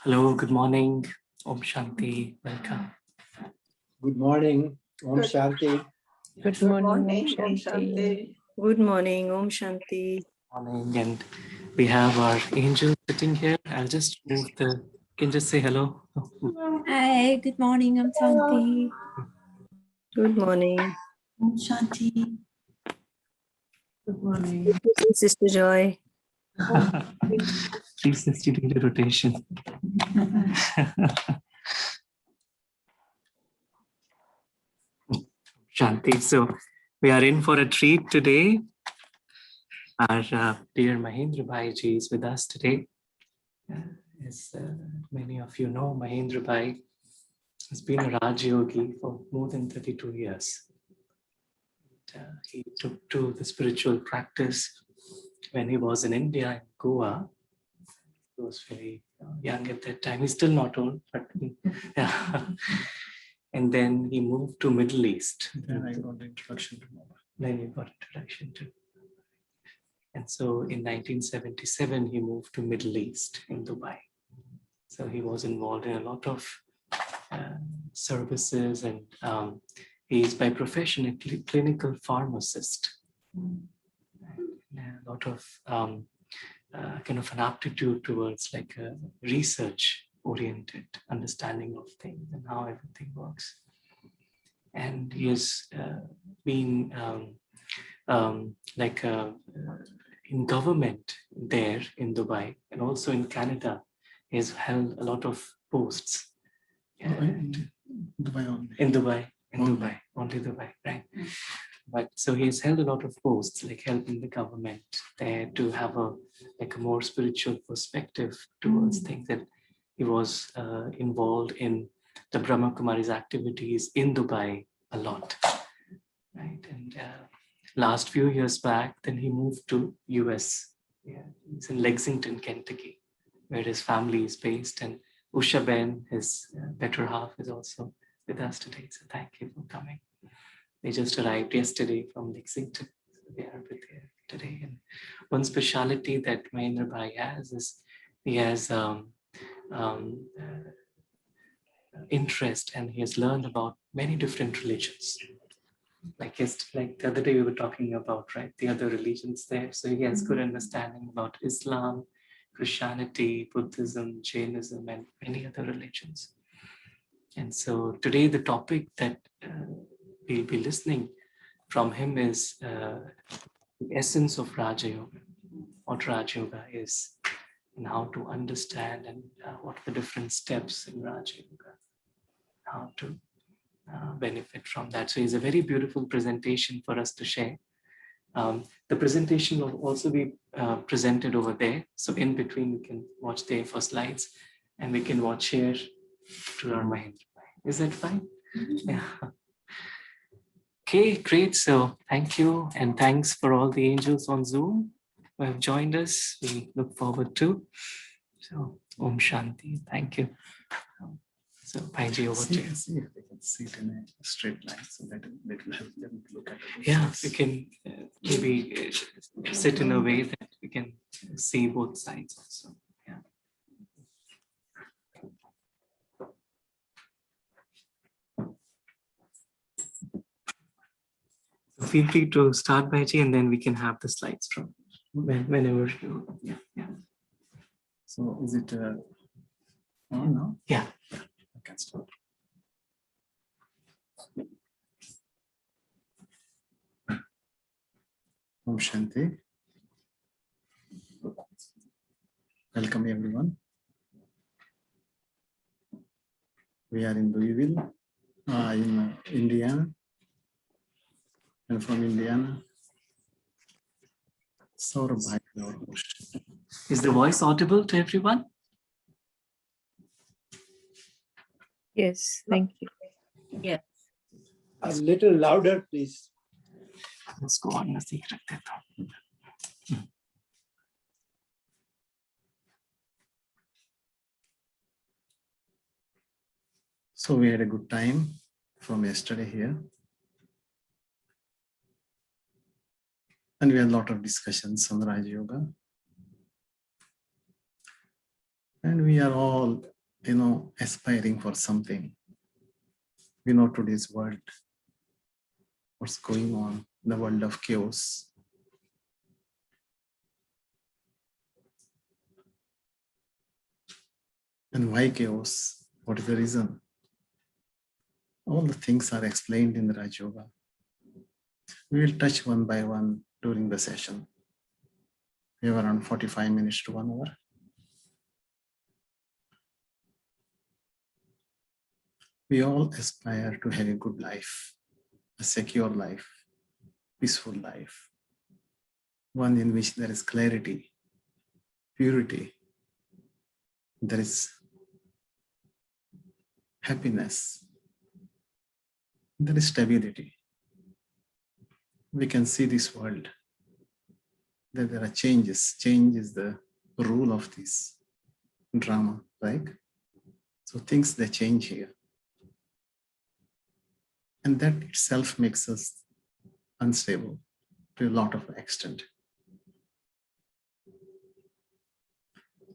Hello, good morning. Om Shanti, welcome. Good morning. Om Shanti. Good morning, Om Shanti. Good morning, Om Shanti. Morning, and We have our angel sitting here. I'll just move the, can just say hello. Hi, good morning. I'm Shanti. Good morning. I'm Shanti. Good morning. Sister Joy. 360-degree rotation. Shanti. So we are in for a treat today. Our dear Mahendra Bhai ji is with us today. As many of you know, Mahendra Bhai has been a Raja Yogi for more than 32 years. He took to the spiritual practice when he was in India, in Goa. He was very young at that time. He's still not old, but yeah. And then he moved to Middle East. Then I got the introduction to Mama. Then he got introduction to. And so in 1977, he moved to Middle East in Dubai. So he was involved in a lot of services, and he is by profession a clinical pharmacist. A lot of kind of an aptitude towards like a research-oriented understanding of things and how everything works. And he has been in government there in Dubai, and also in Canada. He has held a lot of posts. Dubai only. In Dubai, only Dubai, right? But so he has held a lot of posts, like helping the government there to have a more spiritual perspective towards things. That he was involved in the Brahma Kumari's activities in Dubai a lot, right? And last few years back, then he moved to US. Yeah, he's in Lexington, Kentucky, where his family is based. And Usha Ben, his better half, is also with us today. So thank you for coming. They just arrived yesterday from Lexington. So they are with here today. And one speciality that Mahendra Bhai has is he has interest, and he has learned about many different religions. Like the other day we were talking about, right, the other religions there. So he has good understanding about Islam, Christianity, Buddhism, Jainism, and many other religions. And so today the topic that we'll be listening from him is the essence of Raja Yoga, what Raja Yoga is, and how to understand, and what are the different steps in Raja Yoga, how to benefit from that. So it's a very beautiful presentation for us to share. The presentation will also be presented over there. So in between, you can watch there for slides, and we can watch here to our Mahendra. Is that fine? Yeah. Okay, great. So thank you, and thanks for all the angels on Zoom who have joined us. We look forward to. So Om Shanti. Thank you. So Bhaiji, over to you. See if they can sit in a straight line, so that will help them to look at it. Yeah, we can maybe sit in a way that we can see both sides also. Yeah. So feel free to start, Bhaiji, and then we can have the slides from whenever you. Yeah, yeah. So is it on now? Yeah. I can start. Om Shanti. Welcome everyone. We are in Louisville, in Indiana, and from Indiana, Saurabh Bhai, our host. Is the voice audible to everyone? Yes, thank you. Yes. A little louder, please. Let's go on. Let's see. So we had a good time from yesterday here. And we had a lot of discussions on Raja Yoga. And we are all, aspiring for something. We know today's world, what's going on in the world of chaos. And why chaos? What is the reason? All the things are explained in the Raja Yoga. We will touch one by one during the session. We have around 45 minutes to 1 hour. We all aspire to have a good life, a secure life, peaceful life, one in which there is clarity, purity, there is happiness, there is stability. We can see this world, that there are changes. Change is the rule of this drama, right? So things, they change here. And that itself makes us unstable to a lot of extent.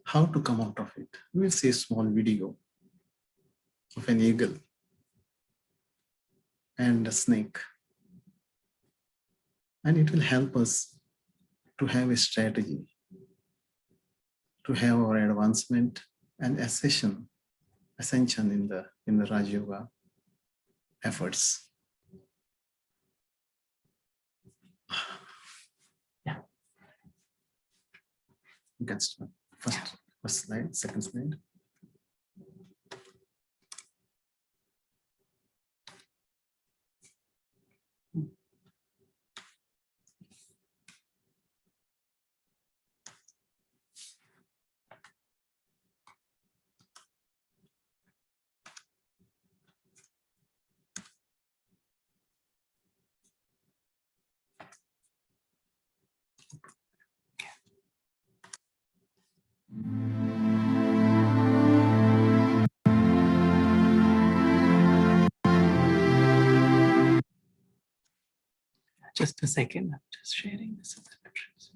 How to come out of it? We will see a small video of an eagle and a snake. And it will help us to have a strategy, to have our advancement and ascension in the Raja Yoga efforts. Yeah. You can start. First slide, second slide. Just a second, I'm just sharing this in the reference.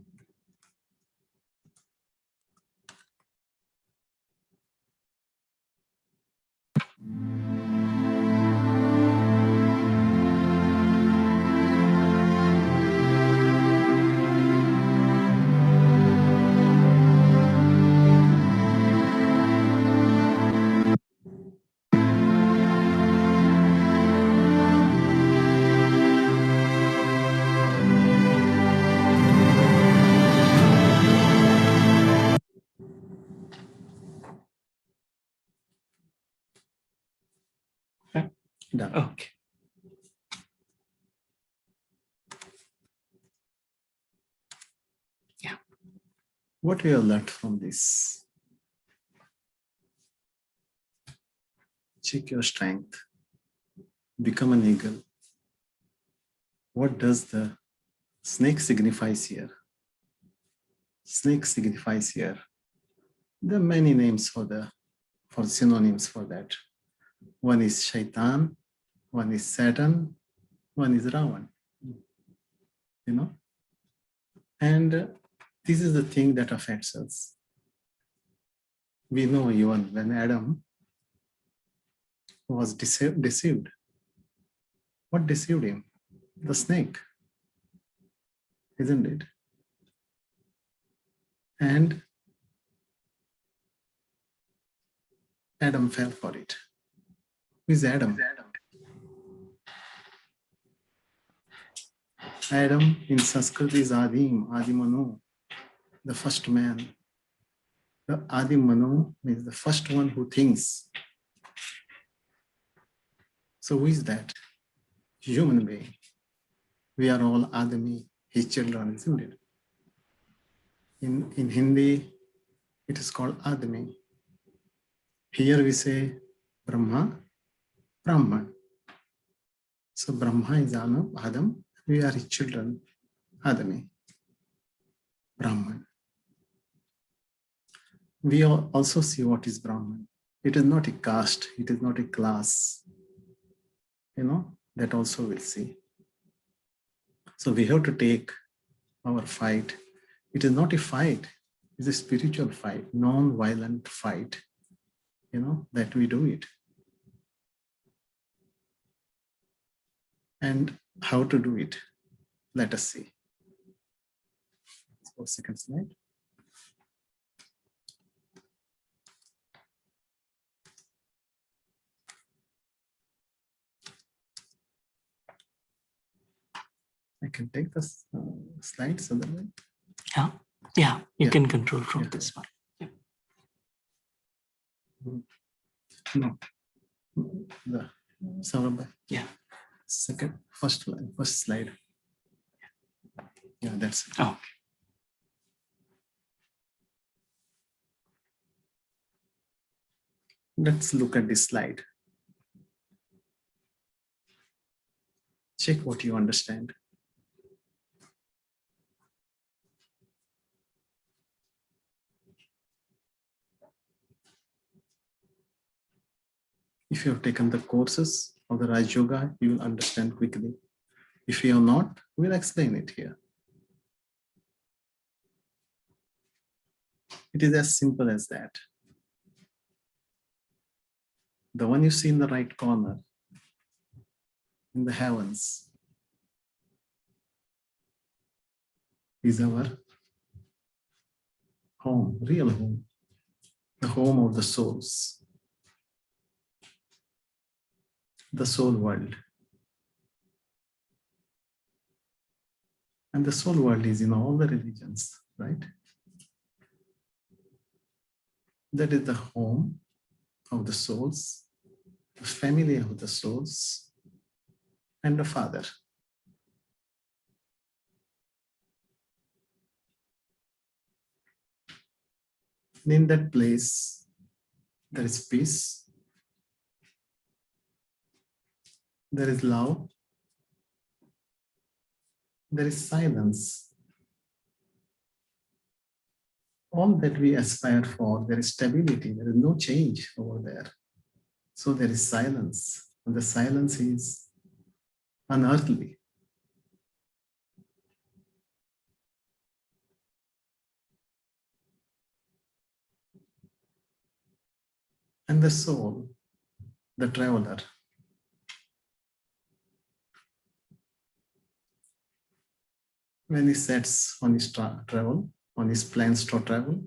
Done. Okay. Yeah. What we have learned from this? Check your strength. Become an eagle. What does the snake signifies here? Snake signifies here. There are many names for synonyms for that. One is Shaitan, one is Saturn, one is Ravan. You know? And this is the thing that affects us. We know even when Adam was deceived. What deceived him? The snake, isn't it? And Adam fell for it. Who is Adam? Adam in Sanskrit is Adim, Adimanu, the first man. The Adimanu means the first one who thinks. So who is that? Human being. We are all Adami, his children, isn't it? In Hindi, it is called Adami. Here we say Brahma, Brahman. So Brahma is Adam. We are his children, Adami, Brahman. We also see what is Brahman. It is not a caste, it is not a class. You know, that also we'll see. So we have to take our fight. It is not a fight, it's a spiritual fight, non-violent fight, you know, that we do it. And how to do it? Let us see. So second slide. can take the slides otherwise. Yeah, you Yeah. can control from Yeah. this one. No. The Saurabh. Yeah. First slide. Yeah, that's it. Okay. Let's look at this slide. Check what you understand. If you have taken the courses of the Raja Yoga, you will understand quickly. If you have not, we'll explain it here. It is as simple as that. The one you see in the right corner, in the heavens, is our home, real home, the home of the souls, the soul world. And the soul world is in all the religions, right? That is the home of the souls, the family of the souls, and the Father. And in that place, there is peace, there is love, there is silence. All that we aspire for, there is stability, there is no change over there. So there is silence, and the silence is unearthly. And the soul, the traveler, when he sets on his travel, on his plans to travel,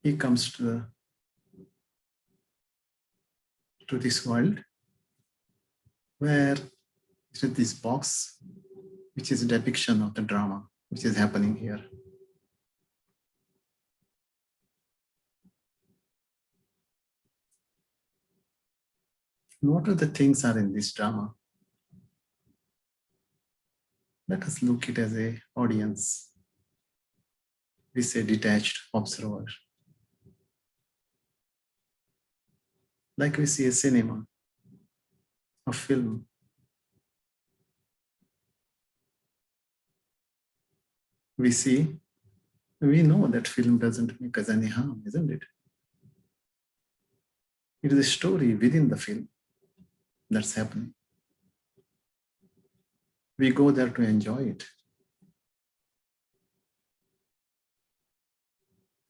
he comes to this world where is this box, which is a depiction of the drama which is happening here. What are the things are in this drama? Let us look at it as an audience. We say detached observer. Like we see a cinema, a film. We know that film doesn't make us any harm, isn't it? It is a story within the film that's happening. We go there to enjoy it.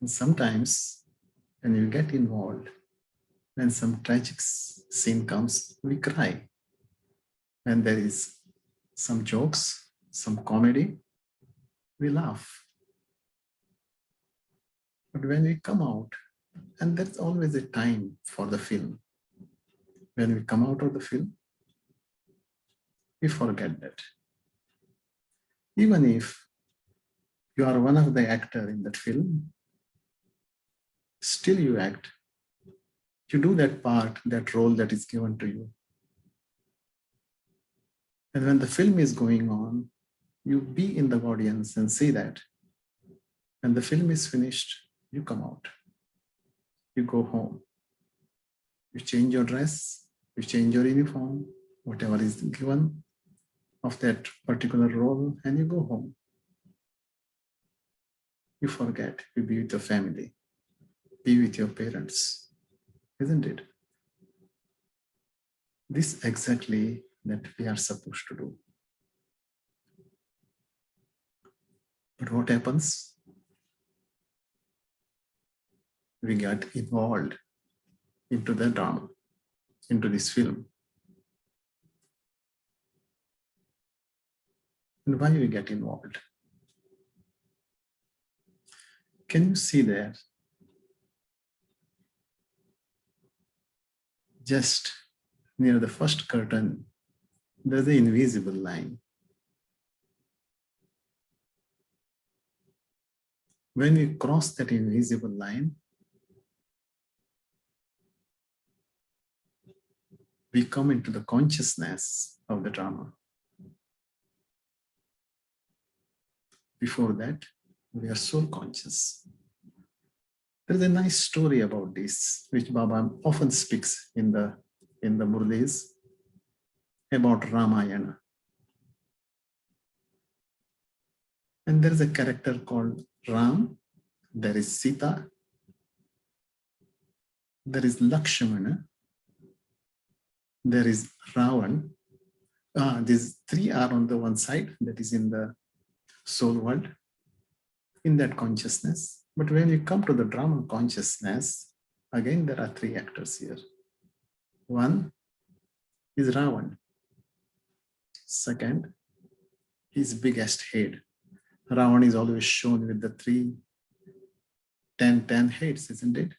And sometimes when you get involved, when some tragic scene comes, we cry. When there is some jokes, some comedy, we laugh. But when we come out, and there's always a time for the film. When we come out of the film, we forget that. Even if you are one of the actors in that film, still you act. You do that part, that role that is given to you. And when the film is going on, you be in the audience and see that. When the film is finished, you come out. You go home. You change your dress, you change your uniform, whatever is given of that particular role, and you go home. You forget, you be with your family, be with your parents, isn't it? This exactly that we are supposed to do. But what happens? We get involved into the drama, into this film. And why we get involved? Can you see there? Just near the first curtain, there's an invisible line. When we cross that invisible line, we come into the consciousness of the drama. Before that, we are soul conscious. There is a nice story about this, which Baba often speaks in the Murlis, about Ramayana. And there is a character called Ram, there is Sita, there is Lakshmana, there is Ravan. These three are on the one side, that is in the soul world, in that consciousness. But when you come to the drama consciousness, again there are three actors here. One is Ravan. Second, his biggest head. Ravan is always shown with the 10 heads, isn't it?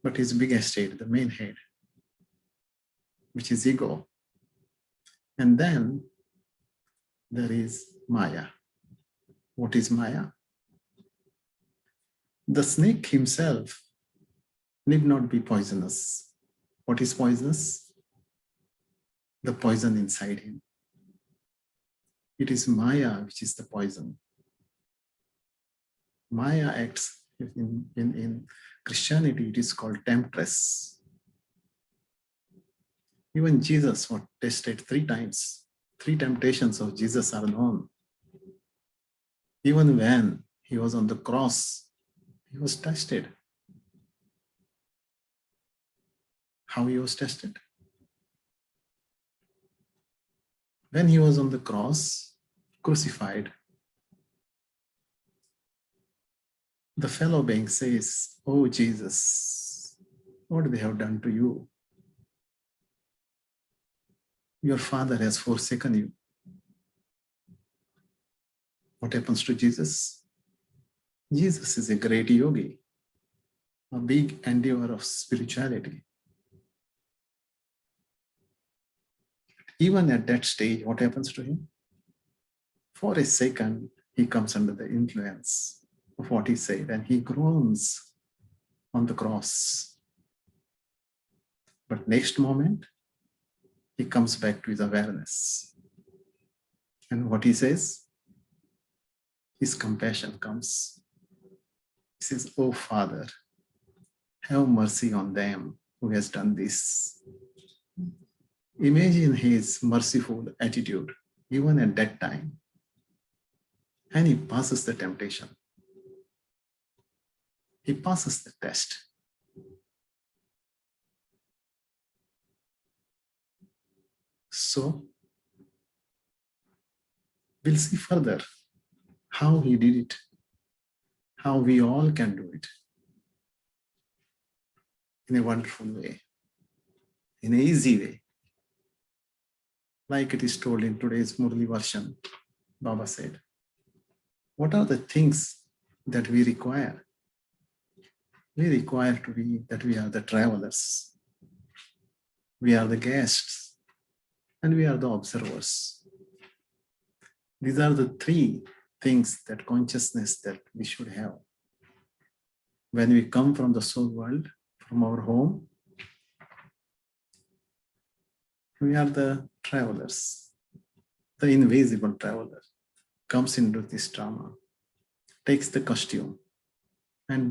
But his biggest head, the main head, which is ego. And then there is Maya. What is Maya? The snake himself need not be poisonous. What is poisonous? The poison inside him. It is Maya which is the poison. Maya acts, in Christianity, it is called temptress. Even Jesus was tested 3 times. 3 temptations of Jesus are known. Even when he was on the cross, he was tested. How he was tested? When he was on the cross, crucified, the fellow being says, "Oh Jesus, what they have done to you? Your father has forsaken you." What happens to Jesus? Jesus is a great yogi, a big endeavor of spirituality. Even at that stage, what happens to him? For a second, he comes under the influence of what he said, and he groans on the cross. But next moment, he comes back to his awareness. And what he says? His compassion comes. He says, "Oh Father, have mercy on them who has done this." Imagine his merciful attitude, even at that time. And he passes the temptation. He passes the test. So, we'll see further how he did it, how we all can do it in a wonderful way, in an easy way. Like it is told in today's Murli version, Baba said, what are the things that we require? We require to be that we are the travelers, we are the guests, and we are the observers. These are the 3 things that consciousness that we should have. When we come from the soul world, from our home, we are the travelers. The invisible traveler comes into this drama, takes the costume, and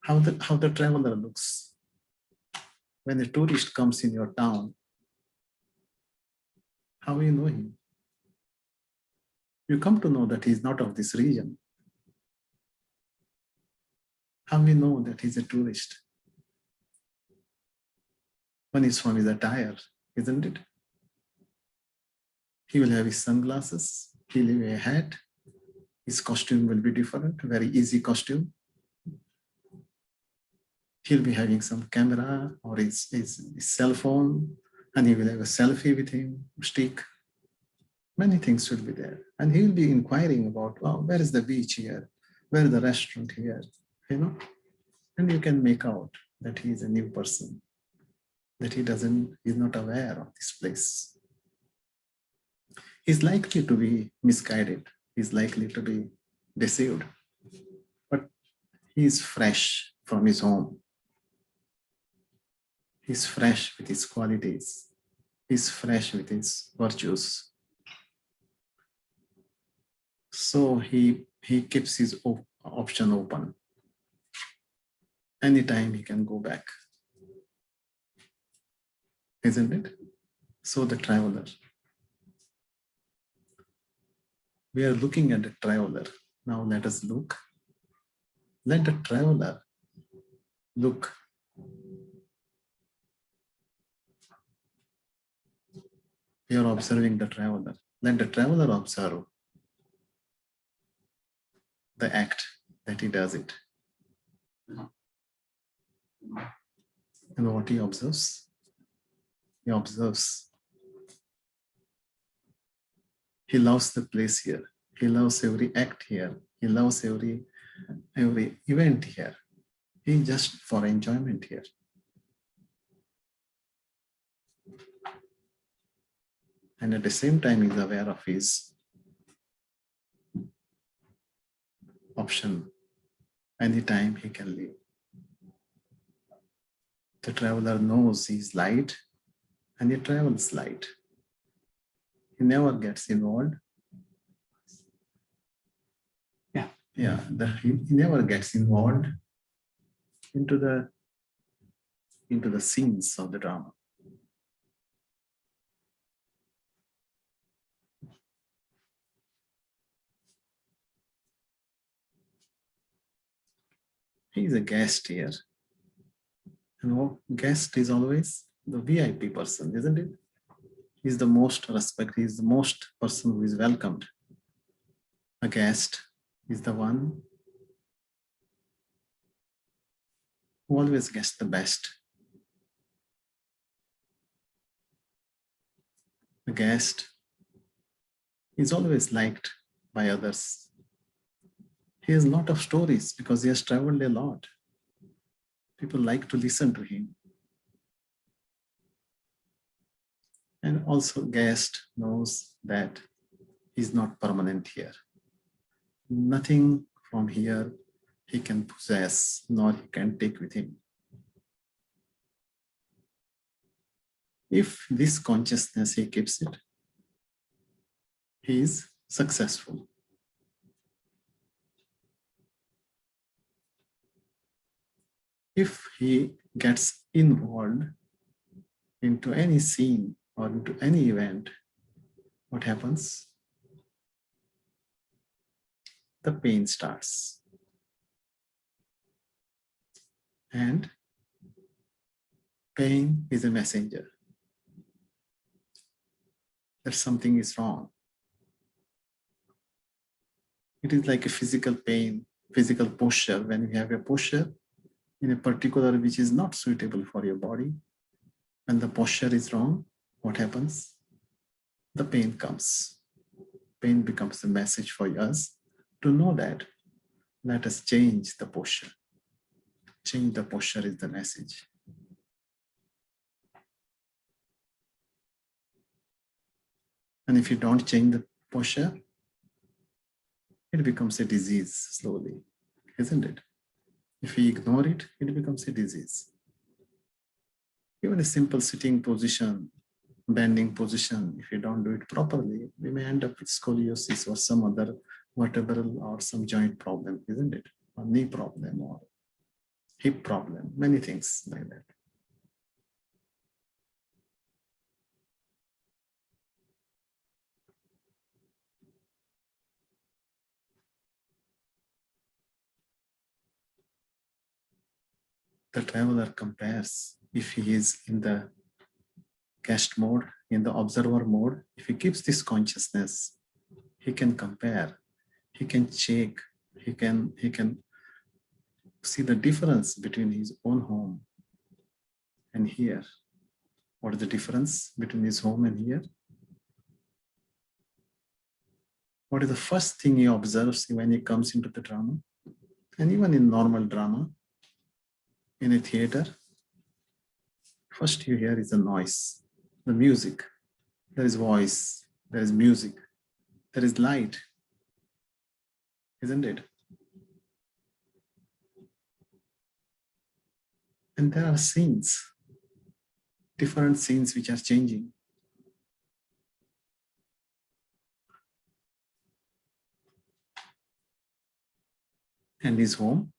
how the traveler looks. When a tourist comes in your town, how you know him? You come to know that he is not of this region. How we know that he's a tourist? One is from his attire, isn't it? He will have his sunglasses, he'll have a hat, his costume will be different, very easy costume. He'll be having some camera or his cell phone, and he will have a selfie with him, stick. Many things will be there. And he'll be inquiring about, wow, where is the beach here? Where is the restaurant here? You know? And you can make out that he is a new person, that he's not aware of this place. He's likely to be misguided. He's likely to be deceived. But he's fresh from his home. He's fresh with his qualities. He's fresh with his virtues. So he keeps his option open. Anytime he can go back. Isn't it? So the traveler. We are looking at the traveler. Now let us look. Let the traveler look. We are observing the traveler. Let the traveler observe the act that he does it. And what he observes? He observes. He loves the place here. He loves every act here. He loves every event here. He just for enjoyment here. And at the same time, he's aware of his option. Anytime he can leave. The traveler knows he's light and he travels light. He never gets involved. He never gets involved into the scenes of the drama. He is a guest here. And guest is always the VIP person, isn't it? He's the most respected, he's the most person who is welcomed. A guest is the one who always gets the best. A guest is always liked by others. He has a lot of stories because he has traveled a lot. People like to listen to him. And also guest knows that he's not permanent here. Nothing from here he can possess, nor he can take with him. If this consciousness he keeps it, he is successful. If he gets involved into any scene or into any event, what happens? The pain starts. And pain is a messenger that something is wrong. It is like a physical pain, physical posture. When you have a posture in a particular which is not suitable for your body, when the posture is wrong, what happens? The pain comes. Pain becomes a message for us to know that let us change the posture. Change the posture is the message. And if you don't change the posture, it becomes a disease slowly, isn't it? If we ignore it, it becomes a disease. Even a simple sitting position, bending position, if you don't do it properly, we may end up with scoliosis or some other vertebral or some joint problem, isn't it? Or knee problem or hip problem, many things like that. The traveler compares if he is in the guest mode, in the observer mode. If he keeps this consciousness, he can compare, he can check, he can see the difference between his own home and here. What is the difference between his home and here? What is the first thing he observes when he comes into the drama? And even in normal drama, in a theater, first you hear is a noise, the music, there is voice, there is music, there is light, isn't it? And there are scenes, different scenes which are changing. And his home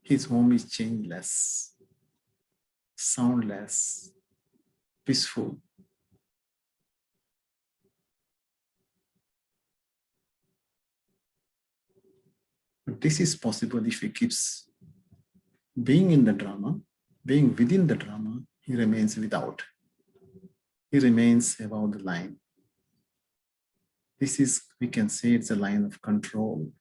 is changeless, soundless, peaceful. But this is possible if he keeps being in the drama, being within the drama, he remains without. He remains above the line. This is, we can say it's a line of control.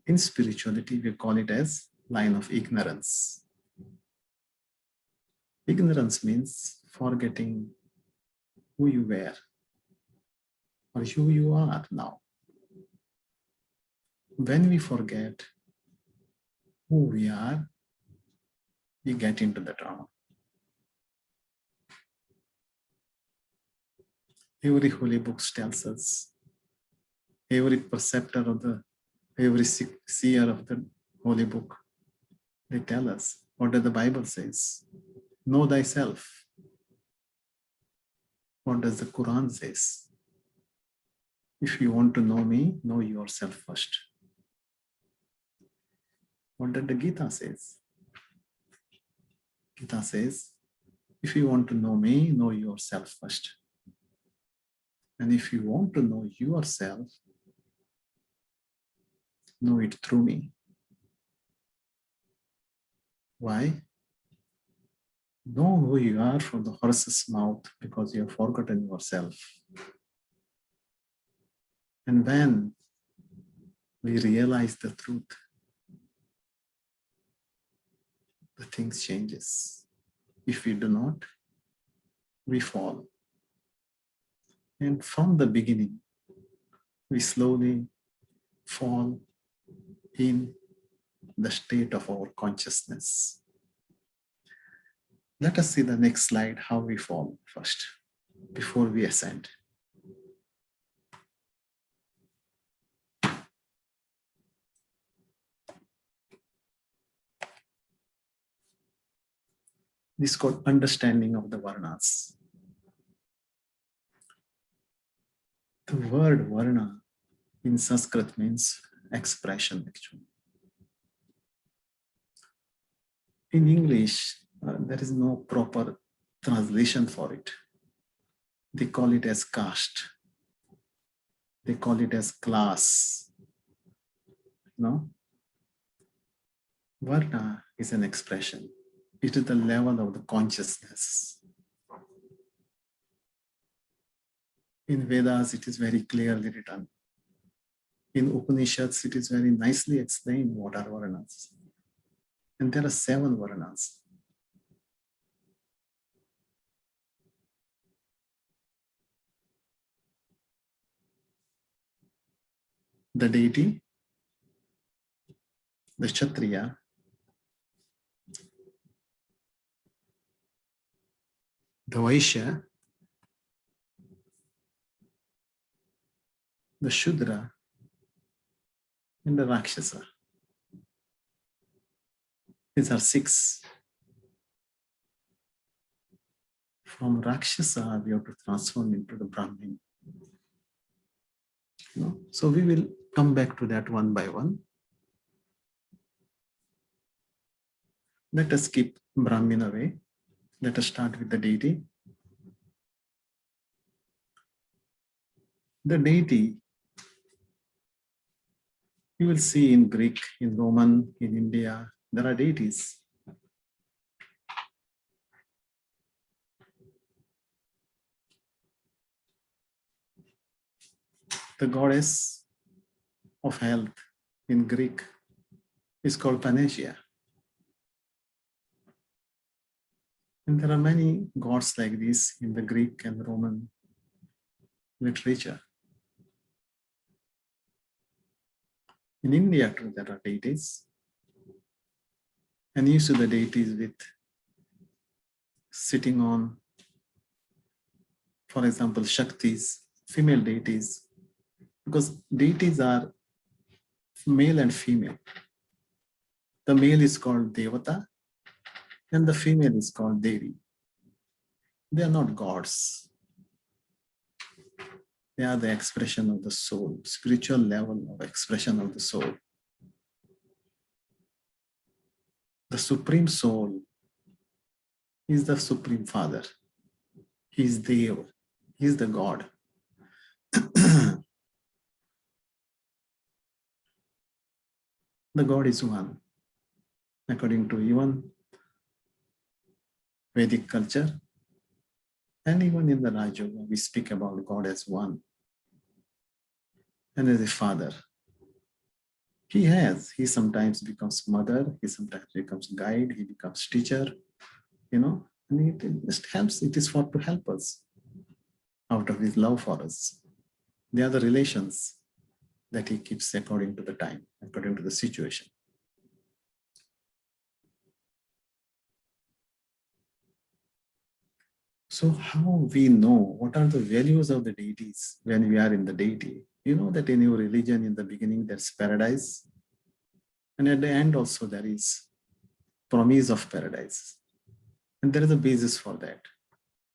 In spirituality, we call it as line of ignorance. Ignorance means forgetting who you were or who you are now. When we forget who we are, we get into the drama. Every holy book tells us, every preceptor of the, every seer of the holy book, they tell us what does the Bible says. Know thyself. What does the Quran says? If you want to know me, know yourself first. What did the Gita says? Gita says, if you want to know me, know yourself first. And if you want to know yourself, know it through me. Why? Know who you are from the horse's mouth because you have forgotten yourself. And when we realize the truth, the things changes. If we do not, we fall. And from the beginning, we slowly fall in the state of our consciousness. Let us see the next slide, how we fall first, before we ascend. This is called understanding of the Varnas. The word Varna in Sanskrit means expression, actually. In English, there is no proper translation for it. They call it as caste. They call it as class. No? Varna is an expression. It is the level of the consciousness. In Vedas, it is very clearly written. In Upanishads, it is very nicely explained what are Varnas. And there are 7 Varnas. The deity, the Kshatriya, the Vaishya, the Shudra, and the Rakshasa. These are 6. From Rakshasa, we have to transform into the Brahmin. No? So we will come back to that one by one. Let us keep Brahmin away. Let us start with the deity. The deity, you will see in Greek, in Roman, in India, there are deities. The goddess of health in Greek is called Panacea. And there are many gods like this in the Greek and Roman literature. In India too, there are deities. And you see the deities with sitting on For example, Shaktis, female deities, because deities are male and female. The male is called Devata and the female is called Devi. They are not gods. They are the expression of the soul, spiritual level of expression of the soul. The Supreme Soul is the Supreme Father. He is Dev. He is the God. The God is one. According to even Vedic culture, and even in the Raja Yogi, we speak about God as one and as a father. He sometimes becomes mother, he sometimes becomes guide, he becomes teacher, and it just helps. It is for to help us out of his love for us. They are the relations that he keeps according to the time, according to the situation. So how we know what are the values of the deities when we are in the deity? You know that in your religion, in the beginning, there's paradise. And at the end also, there is promise of paradise. And there is a basis for that.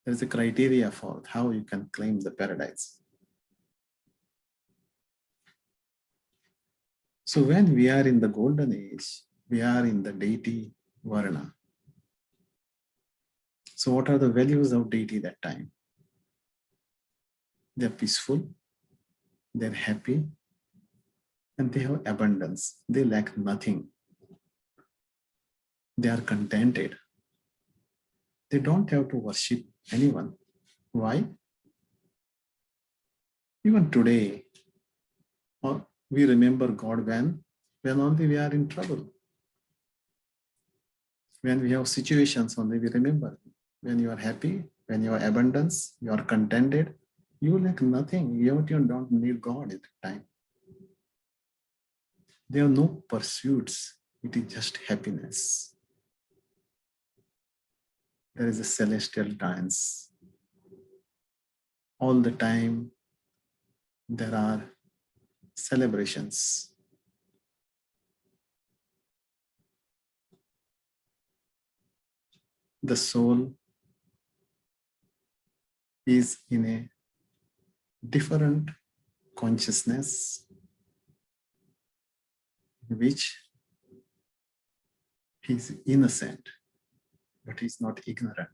There is a criteria for how you can claim the paradise. So when we are in the golden age, we are in the deity Varna. So what are the values of deity that time? They're peaceful, they're happy, and they have abundance. They lack nothing. They are contented. They don't have to worship anyone. Why? Even today, we remember God when only we are in trouble. When we have situations, only we remember. When you are happy, when you are abundance, you are contented, you lack nothing. You don't need God at the time. There are no pursuits. It is just happiness. There is a celestial dance. All the time, there are celebrations. The soul is in a different consciousness in which he is innocent, but he is not ignorant.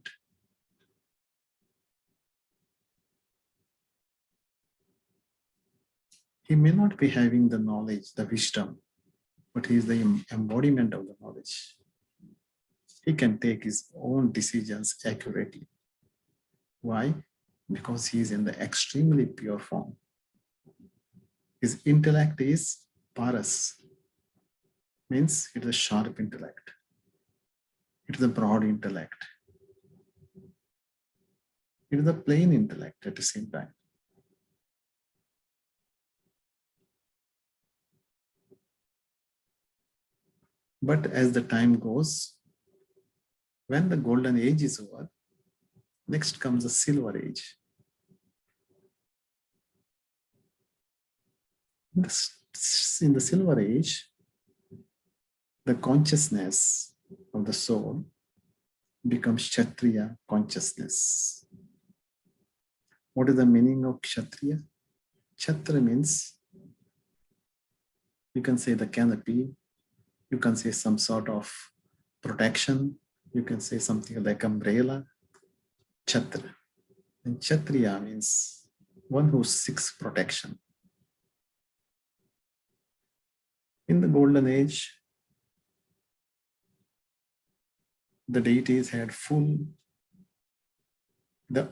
He may not be having the knowledge, the wisdom, but he is the embodiment of the knowledge. He can take his own decisions accurately. Why? Because he is in the extremely pure form. His intellect is paras, means it is a sharp intellect. It is a broad intellect. It is a plain intellect at the same time. But as the time goes, when the golden age is over, next comes the silver age. In the silver age, the consciousness of the soul becomes Kshatriya consciousness. What is the meaning of Kshatriya? Kshatriya means, you can say the canopy, you can say some sort of protection, you can say something like umbrella. Kshatriya. And Kshatriya means one who seeks protection. In the golden age, the deities had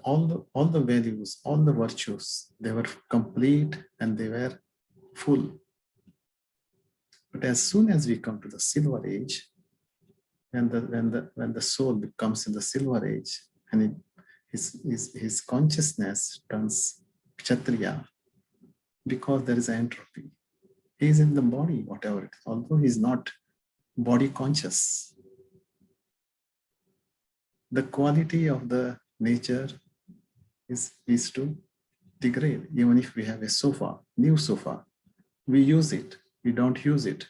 all the values, all the virtues, they were complete and they were full. But as soon as we come to the silver age, when the soul becomes in the silver age and his consciousness turns Kshatriya, because there is entropy. He is in the body, whatever it is, although he is not body conscious. The quality of the nature is to degrade. Even if we have a sofa, new sofa, we use it, we don't use it.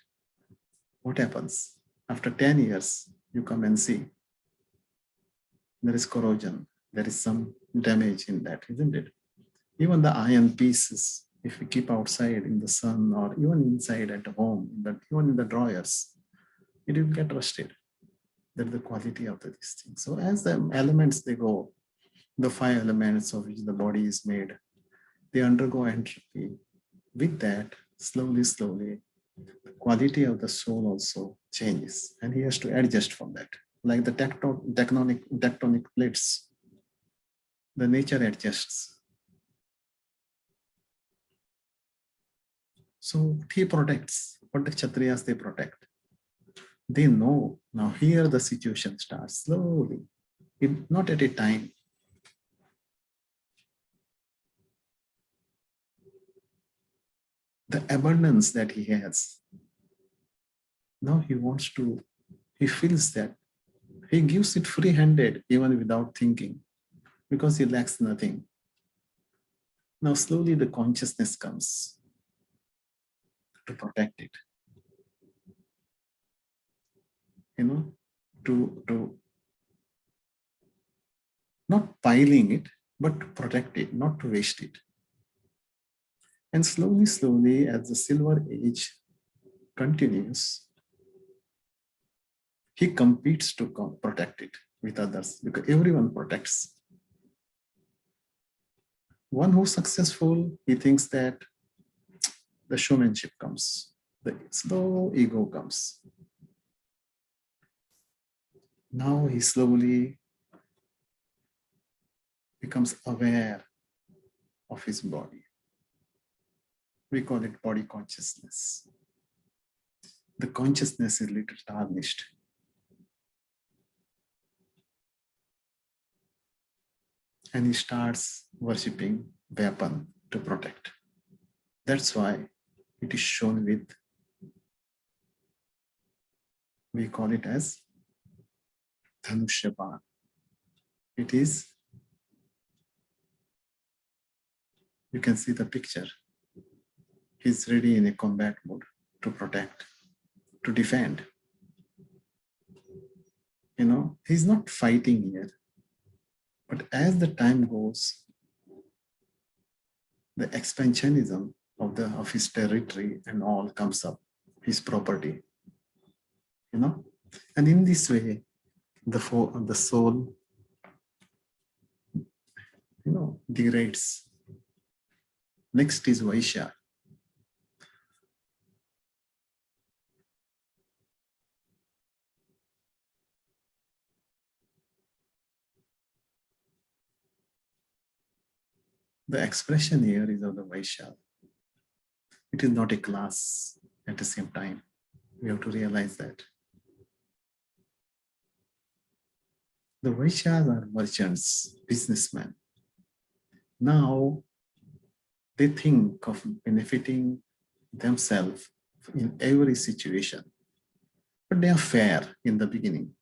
What happens? After 10 years, you come and see there is corrosion, there is some damage in that, isn't it? Even the iron pieces, if we keep outside in the sun or even inside at home, even in the drawers, it will get rusted. That's the quality of this thing. So as the elements, they go, the 5 elements of which the body is made, they undergo entropy. With that, slowly, the quality of the soul also changes, and he has to adjust from that. Like the tectonic plates, the nature adjusts. So he protects. What the Kshatriyas, they protect. They know now here the situation starts slowly, not at a time. The abundance that he has, now he feels that he gives it free-handed even without thinking, because he lacks nothing. Now slowly the consciousness comes to protect it, to not piling it, but protect it, not to waste it. And slowly, as the silver age continues, he competes to protect it with others, because everyone protects. One who's successful, he thinks that the showmanship comes, the slow ego comes. Now he slowly becomes aware of his body. We call it body consciousness. The consciousness is a little tarnished. And he starts worshipping weapon to protect. That's why it is shown with, we call it as Dhanushyapan. It is, you can see the picture. He's ready in a combat mode to protect, to defend. He's not fighting here. But as the time goes, the expansionism of his territory and all comes up, his property. And in this way, the soul, degrades. Next is Vaishya. The expression here is of the Vaishya. It is not a class at the same time. We have to realize that. The Vaishyas are merchants, businessmen. Now, they think of benefiting themselves in every situation. But they are fair in the beginning.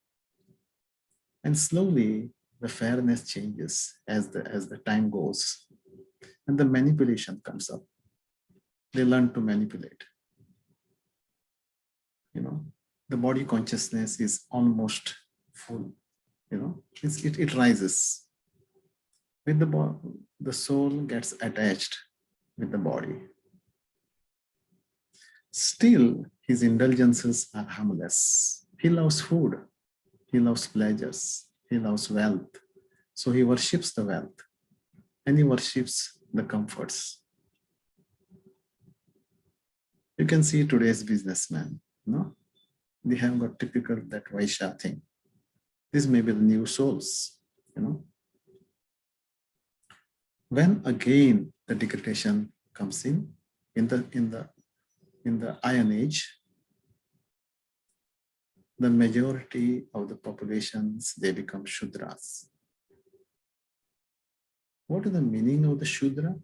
And slowly, the fairness changes as the time goes. And the manipulation comes up. They learn to manipulate. The body consciousness is almost full. It rises. With the soul gets attached with the body. Still, his indulgences are harmless. He loves food. He loves pleasures. He loves wealth. So he worships the wealth. And he worships the comforts. You can see today's businessmen. They have got typical that Vaishya thing. This may be the new souls. When again the degradation comes in the Iron Age, the majority of the populations, they become Shudras. What is the meaning of the Shudra?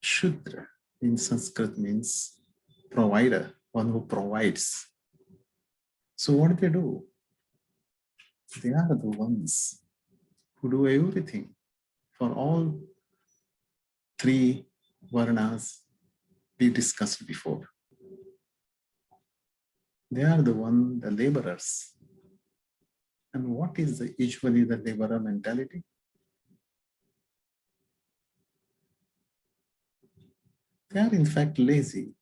Shudra in Sanskrit means provider, one who provides. So what do? They are the ones who do everything for all three varnas we discussed before. They are the laborers. And what is usually the laborer mentality? They are in fact lazy,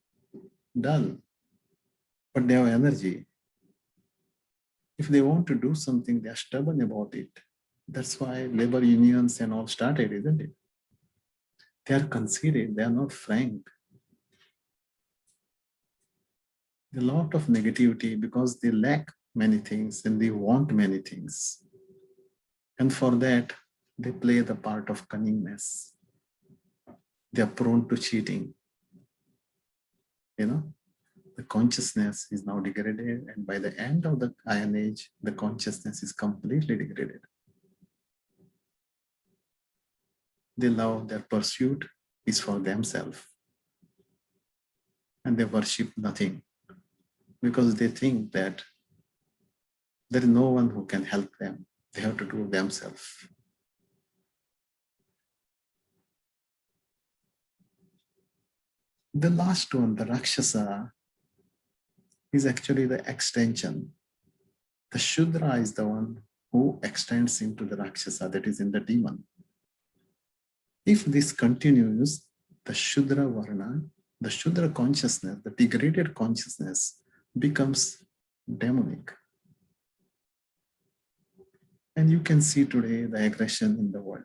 dull, but they have energy. If they want to do something, they are stubborn about it. That's why labor unions and all started, isn't it? They are conceited, they are not frank. A lot of negativity because they lack many things and they want many things. And for that, they play the part of cunningness. They are prone to cheating. You know, the consciousness is now degraded, and by the end of the Iron Age, the consciousness is completely degraded. They love their pursuit is for themselves, and they worship nothing because they think that there is no one who can help them. They have to do themselves. The last one, the Rakshasa, is actually the extension. The Shudra is the one who extends into the Rakshasa, that is in the demon. If this continues, the Shudra Varna, the Shudra consciousness, the degraded consciousness becomes demonic. And you can see today the aggression in the world.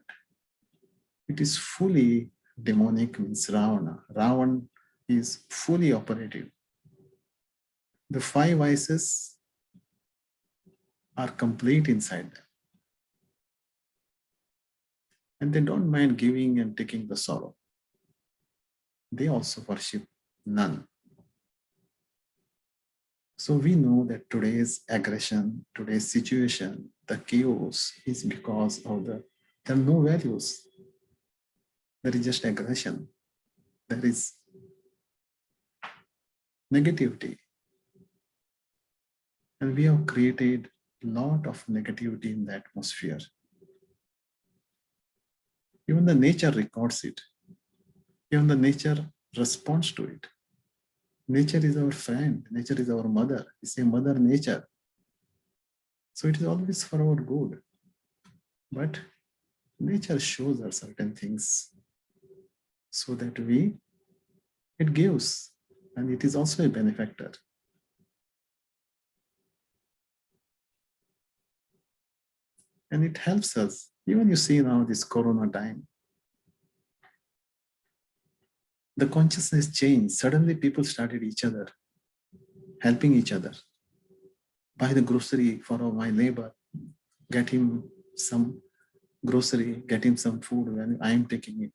It is fully demonic, means Ravana. Ravan is fully operative. The five vices are complete inside them. And they don't mind giving and taking the sorrow. They also worship none. So we know that today's aggression, today's situation, the chaos is because of there are no values. There is just aggression. There is negativity. And we have created a lot of negativity in the atmosphere. Even the nature records it. Even the nature responds to it. Nature is our friend. Nature is our mother. It's a mother nature. So it is always for our good. But nature shows us certain things so that it gives, and it is also a benefactor. And it helps us. Even you see now this Corona time, the consciousness changed. Suddenly people started each other, helping each other. Buy the grocery for my neighbor, get him some grocery, get him some food when I am taking it.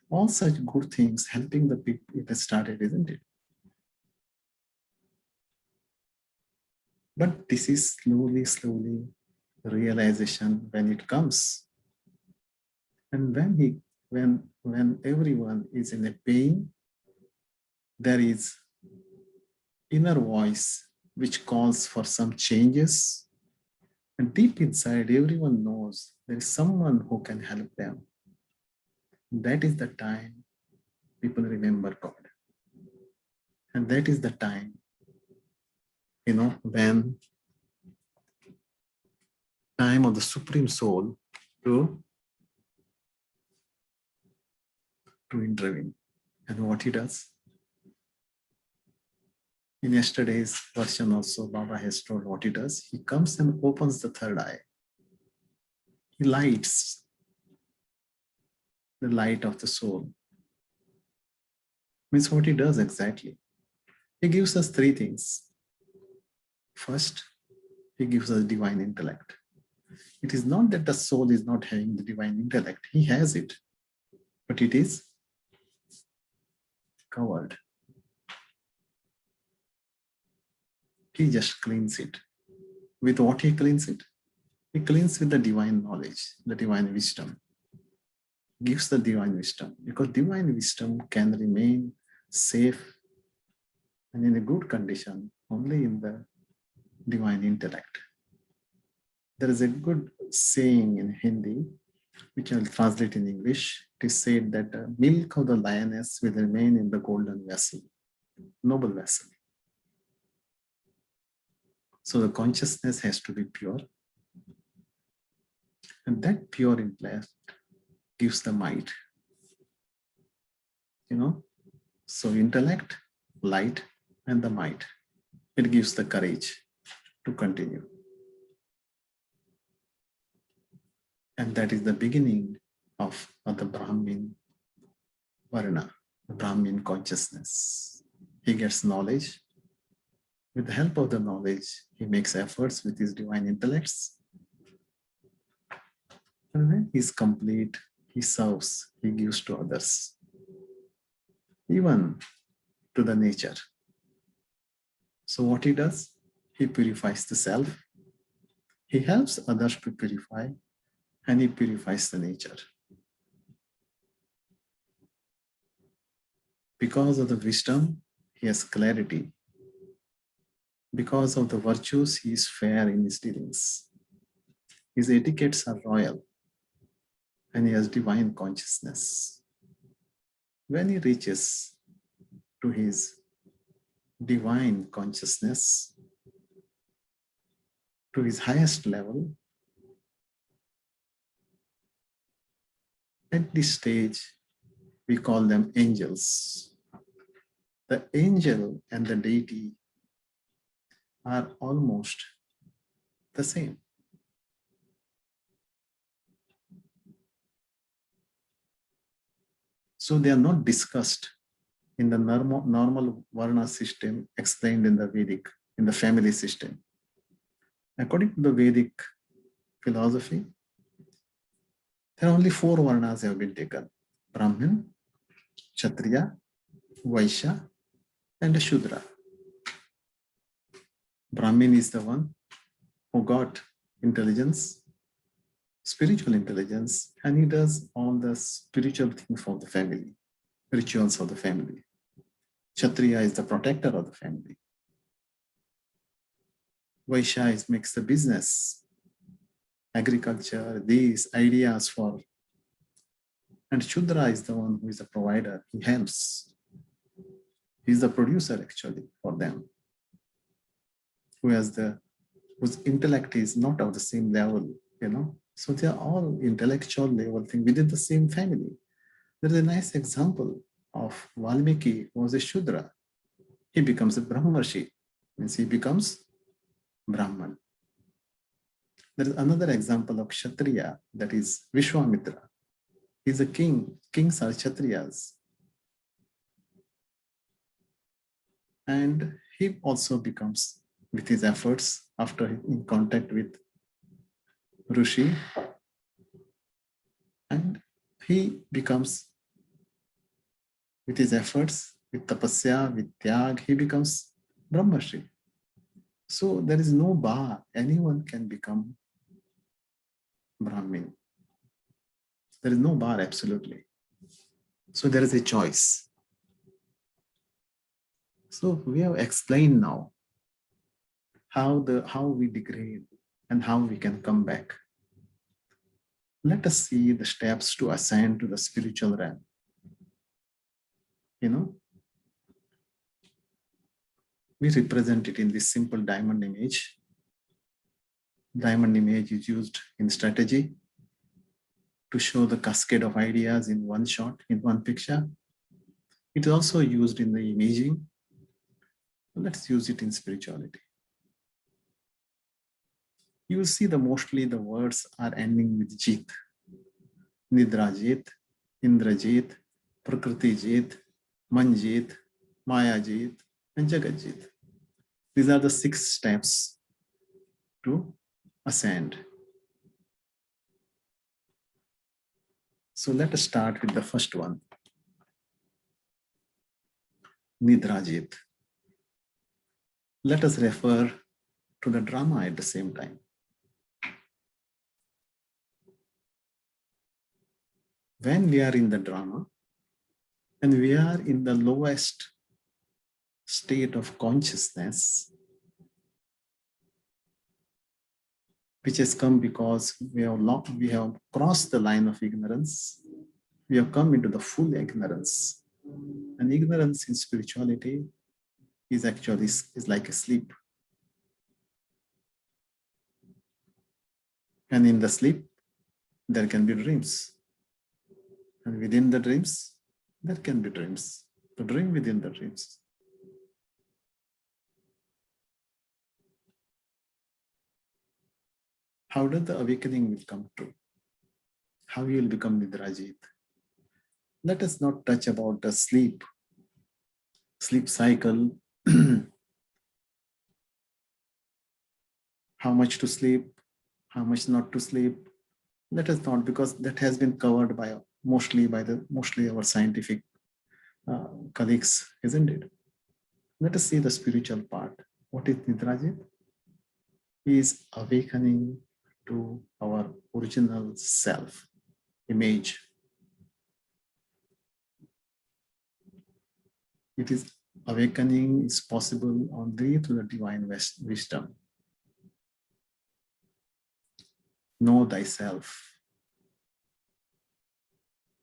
All such good things helping the people, it has started, isn't it? But this is slowly realization when it comes. And when everyone is in a pain, there is inner voice which calls for some changes. And deep inside, everyone knows there is someone who can help them. That is the time people remember God. And that is the time, when time of the Supreme Soul to intervene. And what he does? In yesterday's version also, Baba has told what he does. He comes and opens the third eye. He lights the light of the soul. Means what he does exactly. He gives us three things. First, he gives us divine intellect. It is not that the soul is not having the divine intellect. He has it, but it is covered. He just cleans it. With what he cleans it? He cleans with the divine knowledge, the divine wisdom. Gives the divine wisdom, because divine wisdom can remain safe and in a good condition only in the divine intellect. There is a good saying in Hindi, which I'll translate in English. It is said that milk of the lioness will remain in the golden vessel, noble vessel. So the consciousness has to be pure. And that pure intellect gives the might. So intellect, light, and the might. It gives the courage to continue. And that is the beginning of the Brahmin Varna, the Brahmin consciousness. He gets knowledge. With the help of the knowledge, he makes efforts with his divine intellects. And when he is complete, he serves, he gives to others, even to the nature. So what he does? He purifies the self. He helps others to purify, and he purifies the nature. Because of the wisdom, he has clarity. Because of the virtues, he is fair in his dealings. His etiquettes are royal, and he has divine consciousness. When he reaches to his divine consciousness, to his highest level, at this stage, we call them angels. The angel and the deity are almost the same. So they are not discussed in the normal Varna system explained in the Vedic, in the family system. According to the Vedic philosophy, there are only 4 Varnas have been taken: Brahmin, Kshatriya, Vaishya, and Shudra. Brahmin is the one who got intelligence, spiritual intelligence, and he does all the spiritual things for the family, rituals of the family. Kshatriya is the protector of the family. Vaishya makes the business, agriculture, these ideas for, and Shudra is the one who is the provider. He helps. He's the producer actually for them, whose intellect is not of the same level, So they are all intellectual level thing within the same family. There is a nice example of Valmiki, who was a Shudra. He becomes a Brahmarshi, means he becomes Brahman. There is another example of Kshatriya, that is Vishwamitra. He's a king. Kings are Kshatriyas. And he also becomes, with his efforts, after in contact with Rishi, and he becomes, with his efforts, with tapasya, with tyag, he becomes Brahmarshi. So there is no bar. Anyone can become Brahmin. There is no bar, absolutely. So there is a choice. So we have explained now how we degrade and how we can come back. Let us see the steps to ascend to the spiritual realm. We represent it in this simple diamond image. Diamond image is used in strategy to show the cascade of ideas in one shot, in one picture. It is also used in the imaging. Let's use it in spirituality. You will see mostly the words are ending with Jit. Nidrajit, Indrajit, Prakritijit, Manjit, Mayajit, and Jagatjit. These are the 6 steps to ascend. So let us start with the first one. Nidrajit. Let us refer to the drama at the same time. When we are in the drama and we are in the lowest state of consciousness, which has come because we have crossed the line of ignorance. We have come into the full ignorance. And ignorance in spirituality is actually is like a sleep. And in the sleep, there can be dreams. And within the dreams, there can be dreams. The dream within the dreams. How does the awakening will come true? How you will become Nidrajit? Let us not touch about the sleep cycle, how much to sleep, how much not to sleep. Let us not, because that has been covered by mostly our scientific colleagues, isn't it? Let us see the spiritual part. What is Nidrajit? He is awakening to our original self image. It is awakening is possible only through the divine wisdom. Know thyself.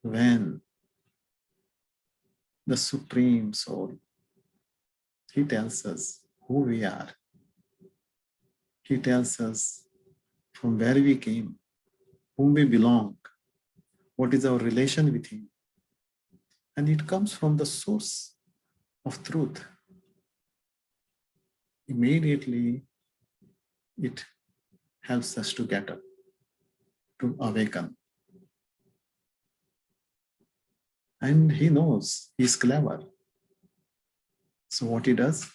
When the Supreme Soul, he tells us who we are. He tells us from where we came, whom we belong, what is our relation with him. And it comes from the source of truth. Immediately, it helps us to get up, to awaken. And he knows, he's clever. So what he does,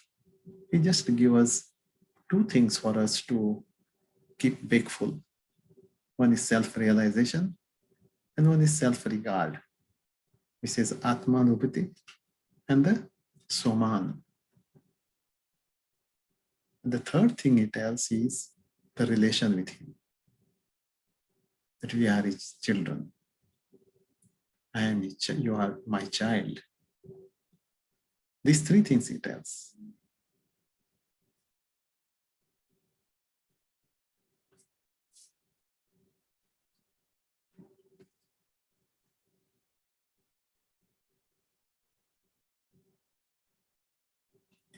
he just gives us two things for us to keep wakeful. One is self-realization and one is self-regard, which is Atmanubhati and the Soman. And the third thing he tells is the relation with him, that we are his children. I am you are my child. These three things he tells.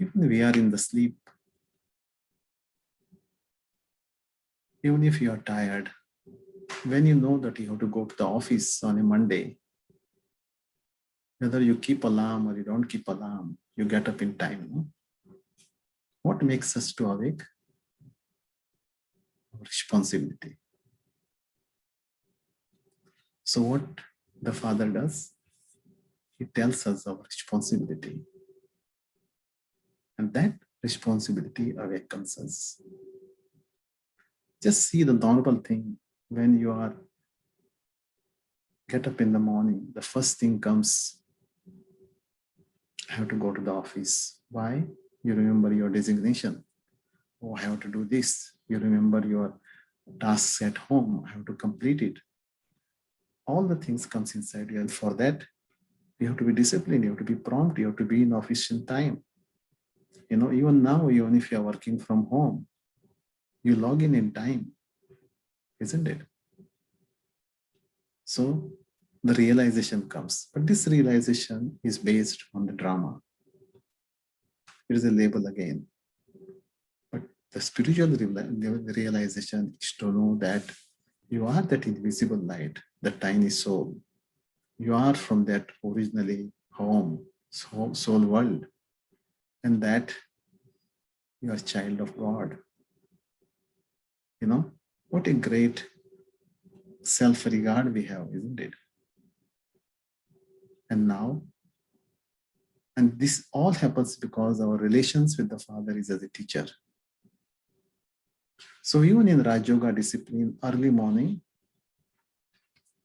Even we are in the sleep, even if you are tired, when you know that you have to go to the office on a Monday, whether you keep alarm or you don't keep alarm, you get up in time. No? What makes us to awake? Our responsibility. So what the Father does, he tells us our responsibility. And that responsibility awakens us. Just see the normal thing when you are get up in the morning, the first thing comes, I have to go to the office. Why? You remember your designation. Oh, I have to do this. You remember your tasks at home. I have to complete it. All the things comes inside you. And for that, you have to be disciplined. You have to be prompt. You have to be in office in time. You know, even now, even if you are working from home, you log in time, isn't it? So the realization comes. But this realization is based on the drama. It is a label again. But the spiritual realization is to know that you are that invisible light, the tiny soul. You are from that originally home, soul world, and that you are a child of God. You know, what a great self-regard we have, isn't it? And now, and this all happens because our relations with the Father is as a teacher. So even in Raja Yoga discipline, early morning,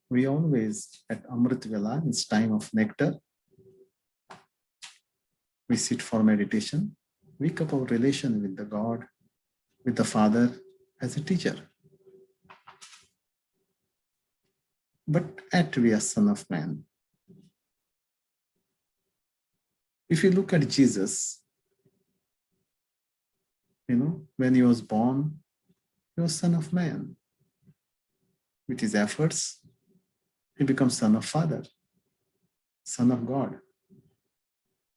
we always at Amrit Vela, it's time of nectar, we sit for meditation, wake up our relation with the God, with the Father as a teacher. But at we are Son of Man. If you look at Jesus, you know, when he was born, He was son of man. With his efforts, he becomes son of Father, son of God.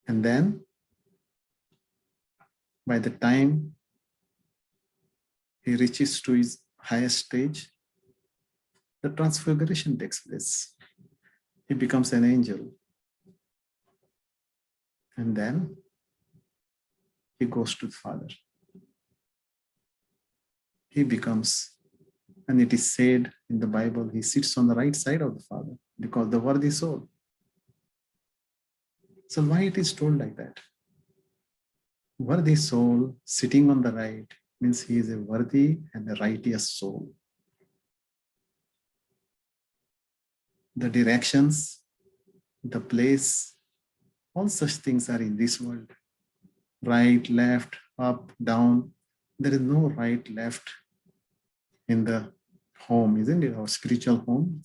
And then, by the time he reaches to his highest stage, the transfiguration takes place. He becomes an angel. And then he goes to the Father. He becomes, and it is said in the Bible, he sits on the right side of the Father because the worthy soul. So why it is told like that? Worthy soul sitting on the right means he is a worthy and a righteous soul. The directions, the place, all such things are in this world. Right, left, up, down. There is no right, left in the home, isn't it? Our spiritual home.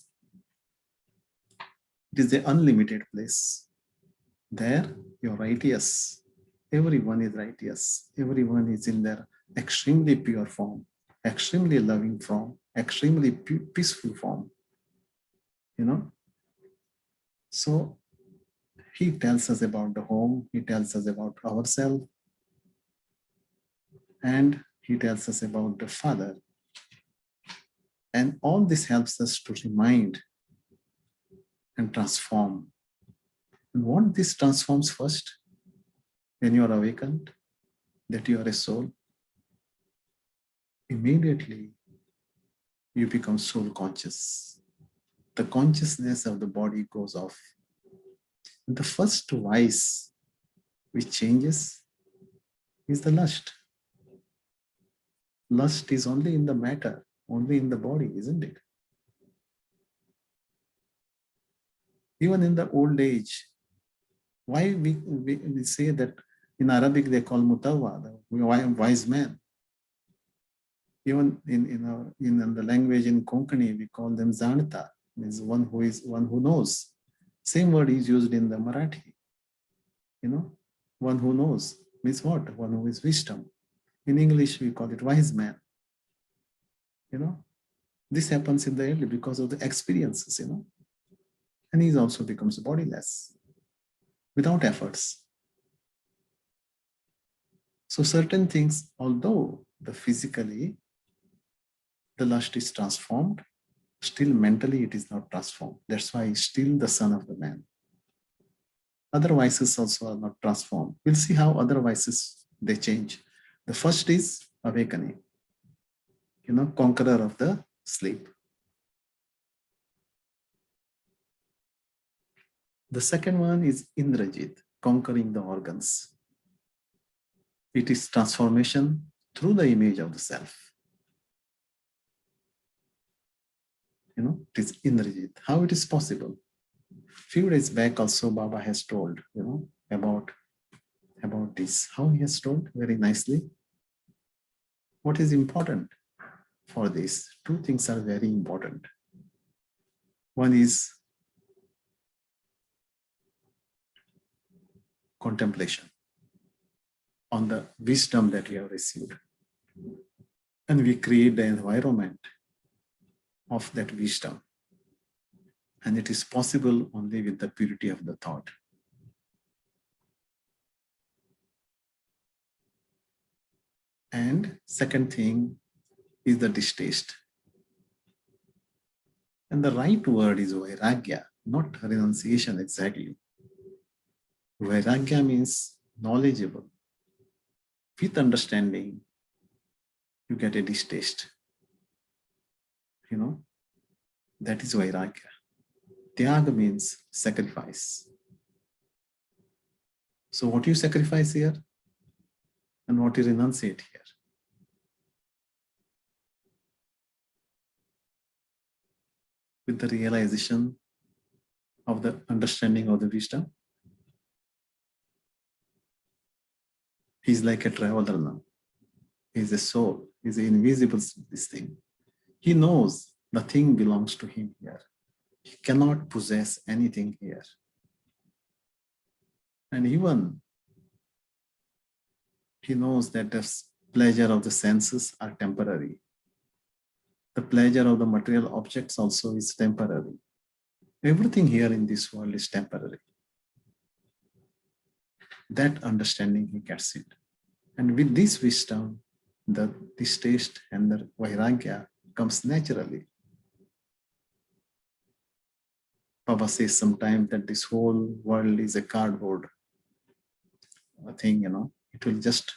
It is the unlimited place. There, you're righteous. Everyone is righteous. Everyone is in their extremely pure form, extremely loving form, extremely peaceful form. You know? So he tells us about the home, he tells us about ourselves, and he tells us about the Father. And all this helps us to remind and transform. And what this transforms first, when you are awakened, that you are a soul, immediately you become soul conscious. The consciousness of the body goes off. And the first vice which changes is the lust. Lust is only in the matter, only in the body, isn't it? Even in the old age, why we say that in Arabic they call mutawa, the wise man. Even in the language in Konkani, we call them zanata, means one who knows. Same word is used in the Marathi. You know, one who knows means what? One who is wisdom. In English, we call it wise man. You know, this happens in the early because of the experiences, you know. And he also becomes bodiless without efforts. So certain things, although physically the lust is transformed, still mentally it is not transformed. That's why he's still the son of the man. Other vices also are not transformed. We'll see how other vices, they change. The first is awakening, you know, conqueror of the sleep. The second one is Indrajit, conquering the organs. It is transformation through the image of the self. You know, it is Indrajit. How it is possible? Few days back also Baba has told, you know, about this. How he has told very nicely. What is important for this? Two things are very important. One is contemplation on the wisdom that we have received. And we create the environment of that wisdom. And it is possible only with the purity of the thought. And second thing is the distaste. And the right word is vairagya, not renunciation exactly. Vairagya means knowledgeable. With understanding, you get a distaste. You know, that is vairagya. Tyaga means sacrifice. So what you sacrifice here and what you renunciate here. With the realization of the understanding of the wisdom, he's like a traveler now. He's a soul. He's an invisible this thing. He knows nothing belongs to him here. He cannot possess anything here. And even he knows that the pleasure of the senses are temporary. The pleasure of the material objects also is temporary. Everything here in this world is temporary. That understanding he gets it. And with this wisdom, this taste and the vairagya comes naturally. Baba says sometimes that this whole world is a cardboard thing, it will just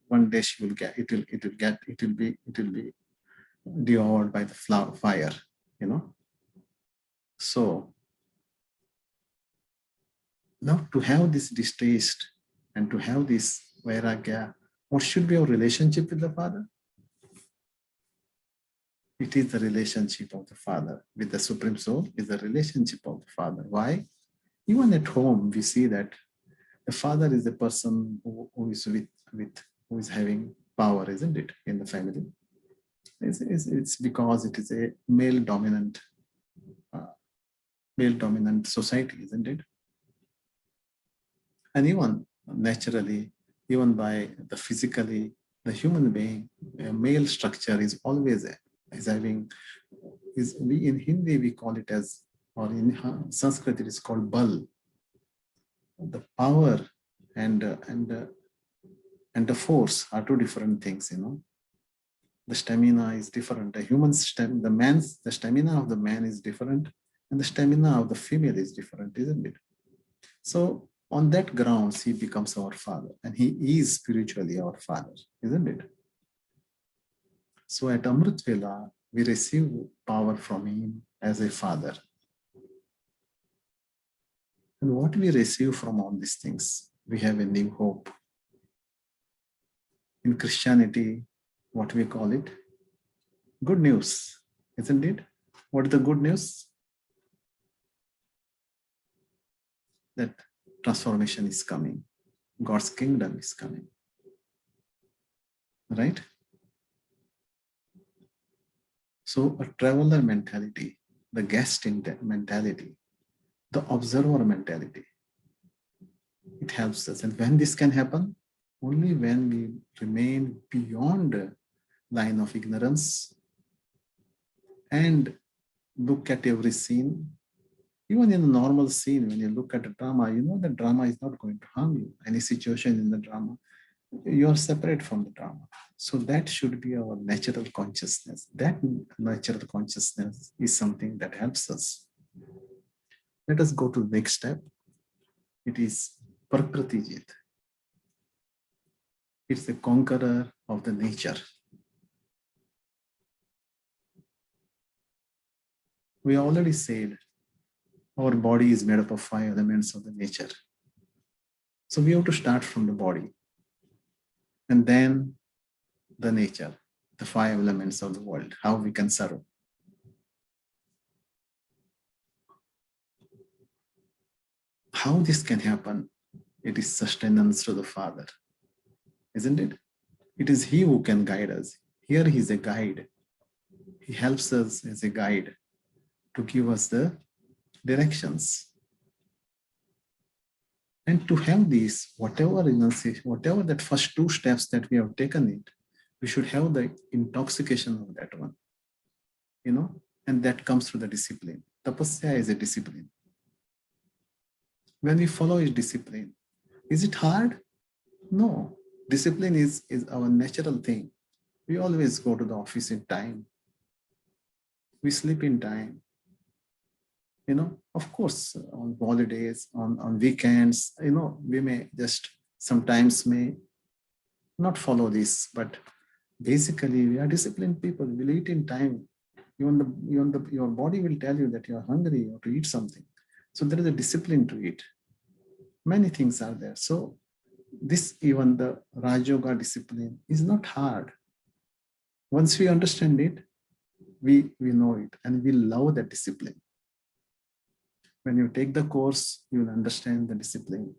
one day she will get it will be devoured by the fire, So now to have this distaste and to have this vairagya, what should be our relationship with the Father? It is the relationship of the Father with the Supreme Soul, is the relationship of the Father. Why? Even at home, we see that the Father is the person who is having power, isn't it, in the family? It's because it is a male dominant society, isn't it? And even naturally, even by the physically, the human being, a male structure is always in Hindi we call it as, or in Sanskrit it is called bal. The power and the force are two different things, The stamina is different. The stamina of the man is different, and the stamina of the female is different, isn't it? So on that grounds, he becomes our father, and he is spiritually our father, isn't it? So at Amrit Vela, we receive power from him as a father. And what we receive from all these things, we have a new hope. In Christianity, what we call it? Good news, isn't it? What is the good news? That transformation is coming. God's kingdom is coming. Right? So a traveler mentality, the guest mentality, the observer mentality, it helps us. And when this can happen? Only when we remain beyond the line of ignorance and look at every scene. Even in a normal scene, when you look at a drama, you know that drama is not going to harm you. Any situation in the drama, you are separate from the drama. So that should be our natural consciousness. That natural consciousness is something that helps us. Let us go to the next step. It is Prakritijit. It's the conqueror of the nature. We already said our body is made up of 5 elements of the nature. So we have to start from the body. And then the nature, the 5 elements of the world, how we can serve. How this can happen? It is sustenance to the Father, isn't it? It is He who can guide us. Here He is a guide. He helps us as a guide to give us the directions. And to have these, whatever that first 2 steps that we have taken it, we should have the intoxication of that one, and that comes through the discipline. Tapasya is a discipline. When we follow His discipline, is it hard? No. Discipline is our natural thing. We always go to the office in time. We sleep in time. Of course, on holidays, on weekends, we may just sometimes may not follow this, but basically we are disciplined people. We'll eat in time. Your body will tell you that you are hungry or to eat something. So there is a discipline to it. Many things are there. So this, even the Raja Yoga discipline, is not hard. Once we understand it, we know it, and we love that discipline. When you take the course, you will understand the discipline,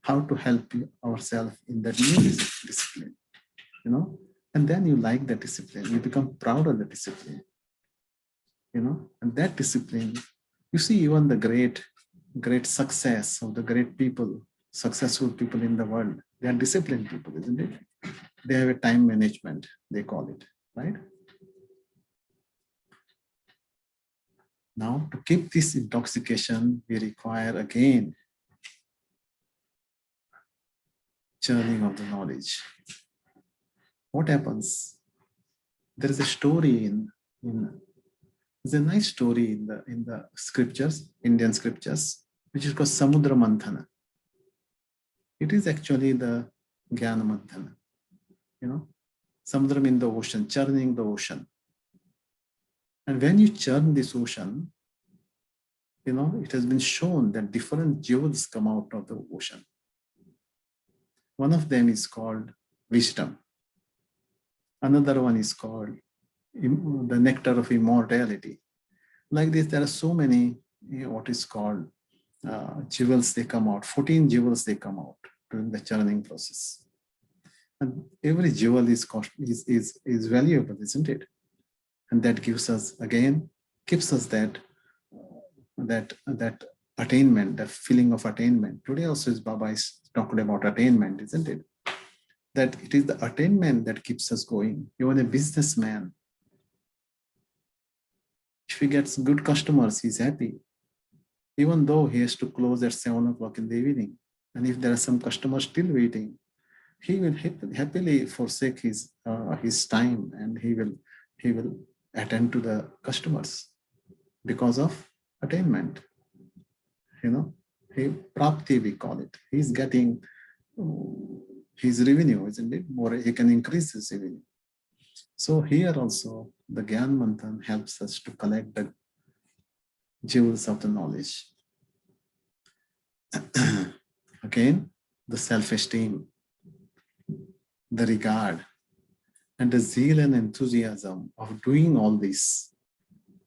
how to help ourselves in that new discipline, and then you like the discipline, you become proud of the discipline, and that discipline, you see, even the great success of the great people, successful people in the world, they are disciplined people, isn't it? They have a time management, they call it, right? Now, to keep this intoxication, we require again churning of the knowledge. What happens? There is a story there's a nice story in the scriptures, Indian scriptures, which is called Samudra Manthana. It is actually the Jnana Manthana. Samudra means the ocean, churning the ocean. And when you churn this ocean, it has been shown that different jewels come out of the ocean. One of them is called wisdom. Another one is called the nectar of immortality. Like this, there are so many, what is called jewels, they come out, 14 jewels, they come out during the churning process. And every jewel is valuable, isn't it? And that gives us, again, gives us that attainment, that feeling of attainment. Today also Baba is talking about attainment, isn't it? That it is the attainment that keeps us going. Even a businessman, if he gets good customers, he's happy. Even though he has to close at 7 o'clock in the evening. And if there are some customers still waiting, he will happily forsake his time, and he will attend to the customers because of attainment. Prapti, we call it. He's getting his revenue, isn't it? More, he can increase his revenue. So here also the Gyan Manthan helps us to collect the jewels of the knowledge. Again, the self-esteem, the regard, and the zeal and enthusiasm of doing all this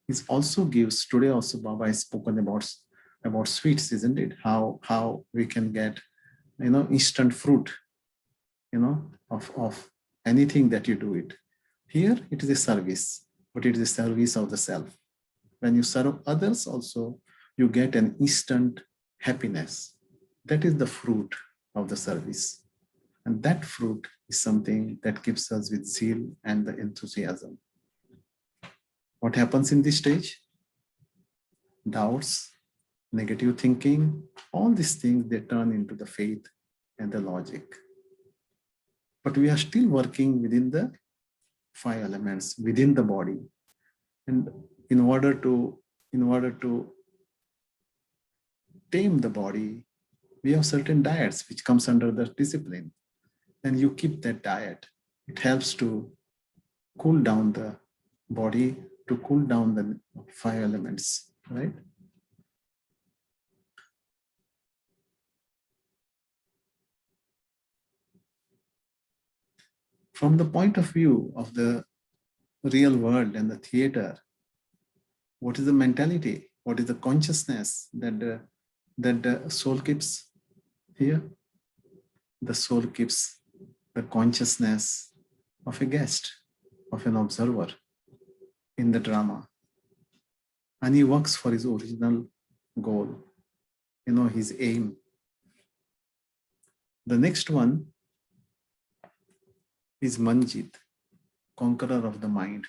is also gives. Today also Baba has spoken about sweets, isn't it? How we can get instant fruit of anything that you do it. Here it is a service, but it is a service of the self. When you serve others also, you get an instant happiness. That is the fruit of the service. And that fruit is something that keeps us with zeal and the enthusiasm. What happens in this stage? Doubts, negative thinking, all these things, they turn into the faith and the logic. But we are still working within the 5 elements, within the body. And in order to tame the body, we have certain diets which comes under the discipline. And you keep that diet. It helps to cool down the body, to cool down the 5 elements, right? From the point of view of the real world and the theater, what is the mentality? What is the consciousness that the soul keeps here? The soul keeps the consciousness of a guest, of an observer in the drama. And he works for his original goal, his aim. The next one is Manjit, conqueror of the mind.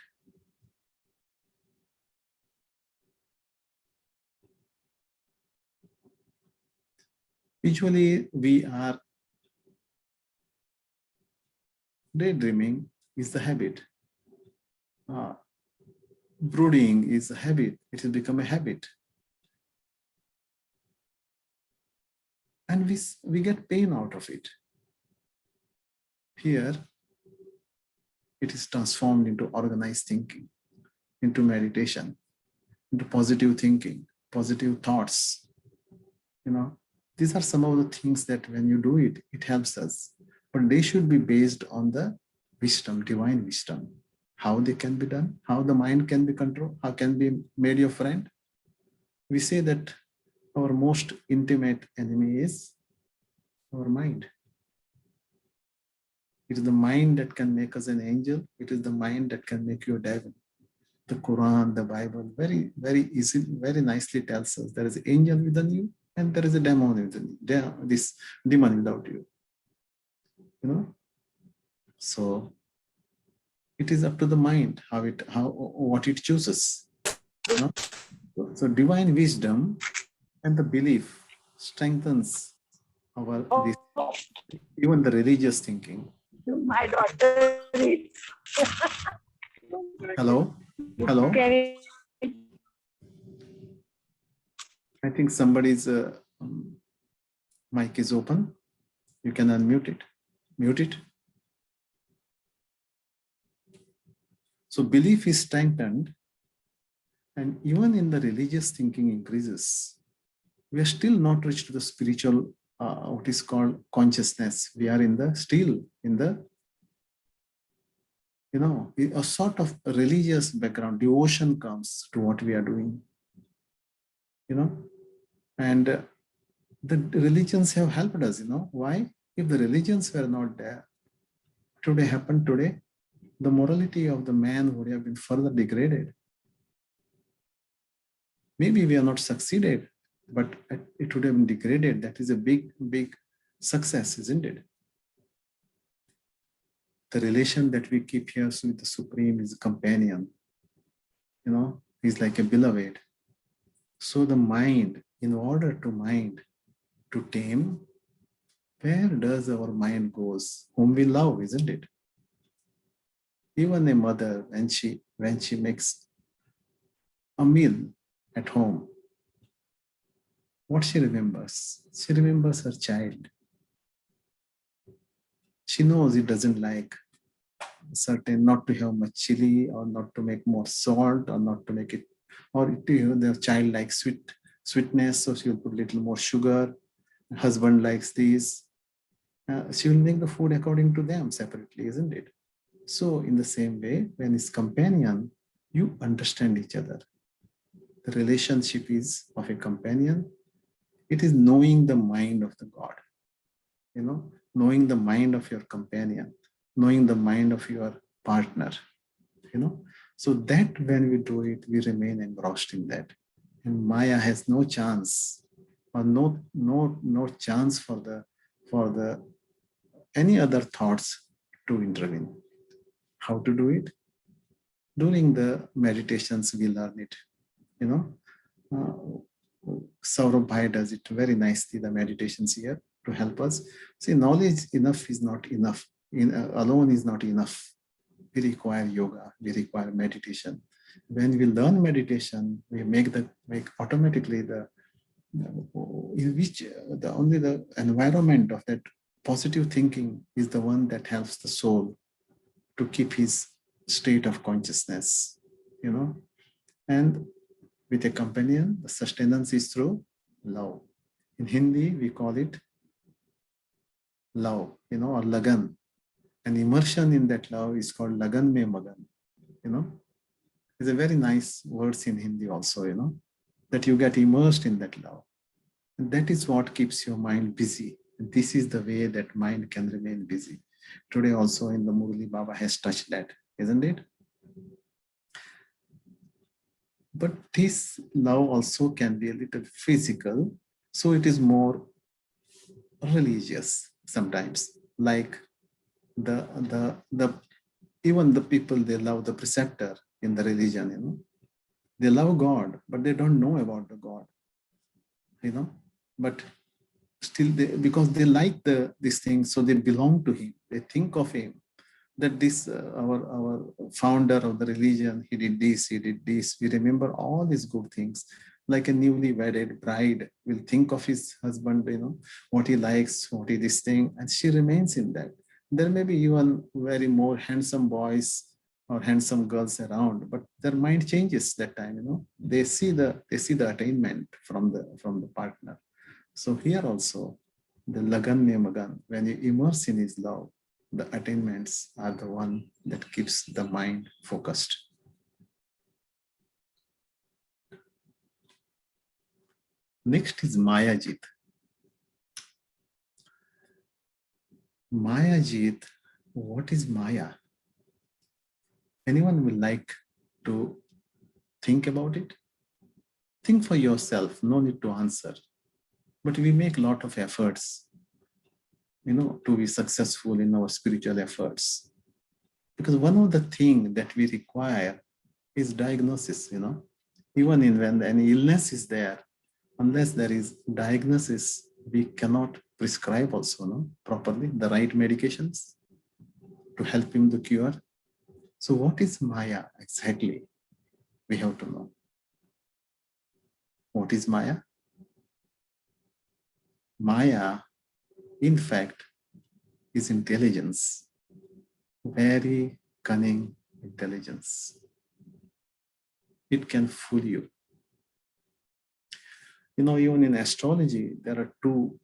Usually we are daydreaming is the habit. Brooding is a habit. It has become a habit. And we get pain out of it. Here, it is transformed into organized thinking, into meditation, into positive thinking, positive thoughts. These are some of the things that when you do it, it helps us. But they should be based on the wisdom, divine wisdom. How they can be done, how the mind can be controlled, how can be made your friend. We say that our most intimate enemy is our mind. It is the mind that can make us an angel. It is the mind that can make you a devil. The Quran, the Bible, very, very easily, very nicely tells us there is an angel within you and there is a demon within you. This demon without you. So it is up to the mind what it chooses. So divine wisdom and the belief strengthens our this, even the religious thinking. My daughter is. Hello? Hello? I think somebody's mic is open. You can unmute it. Mute it. So belief is strengthened, and even in the religious thinking increases. We are still not reached the spiritual, what is called consciousness. We are still in the, a sort of religious background. Devotion comes to what we are doing, and the religions have helped us, why? If the religions were not there, today happened today, the morality of the man would have been further degraded. Maybe we are not succeeded, but it would have been degraded. That is a big, big success, isn't it? The relation that we keep here with the Supreme is a companion, he's like a beloved. So the mind, in order to tame, where does our mind goes? Whom we love, isn't it? Even a mother, when she makes a meal at home, what she remembers? She remembers her child. She knows it doesn't like not to have much chili, or not to make more salt, or not to make it, or the child likes sweetness, so she will put a little more sugar. Husband likes these. She will make the food according to them separately, isn't it? So in the same way, when it's companion, you understand each other. The relationship is of a companion. It is knowing the mind of the God, knowing the mind of your companion, knowing the mind of your partner, So that when we do it, we remain engrossed in that. And Maya has no chance, or no chance for the any other thoughts to intervene. How to do it? During the meditations, we learn it. Saurabh Bhai does it very nicely, the meditations here, to help us. See, knowledge enough is not enough. Alone is not enough. We require yoga, we require meditation. When we learn meditation, we make automatically only the environment of that positive thinking is the one that helps the soul to keep his state of consciousness, and with a companion, the sustenance is through love. In Hindi, we call it love, or lagan. And immersion in that love is called lagan mein magan, It's a very nice words in Hindi also, that you get immersed in that love. And that is what keeps your mind busy. And this is the way that mind can remain busy. Today also in the Murli, Baba has touched that, isn't it? But this love also can be a little physical. So it is more religious sometimes. Like even the people, they love the preceptor in the religion, They love God, but they don't know about the God, But still, because they like this thing, so they belong to him. They think of him. That this, our founder of the religion, he did this, he did this. We remember all these good things. Like a newly wedded bride will think of his husband, what he likes, what is this thing, and she remains in that. There may be even very more handsome boys or handsome girls around, but their mind changes that time, They see the attainment from the partner. So here also, the lagan mein magan, when you immerse in his love, the attainments are the one that keeps the mind focused. Next is Mayajit. Mayajit, what is Maya? Anyone will like to think about it? Think for yourself, no need to answer. But we make a lot of efforts, to be successful in our spiritual efforts. Because one of the things that we require is diagnosis, Even in when any illness is there, unless there is diagnosis, we cannot prescribe also, no, properly the right medications to help him to cure. So what is Maya exactly? We have to know. What is Maya? Maya, in fact, is intelligence, very cunning intelligence. It can fool you. You know, even in astrology, there are two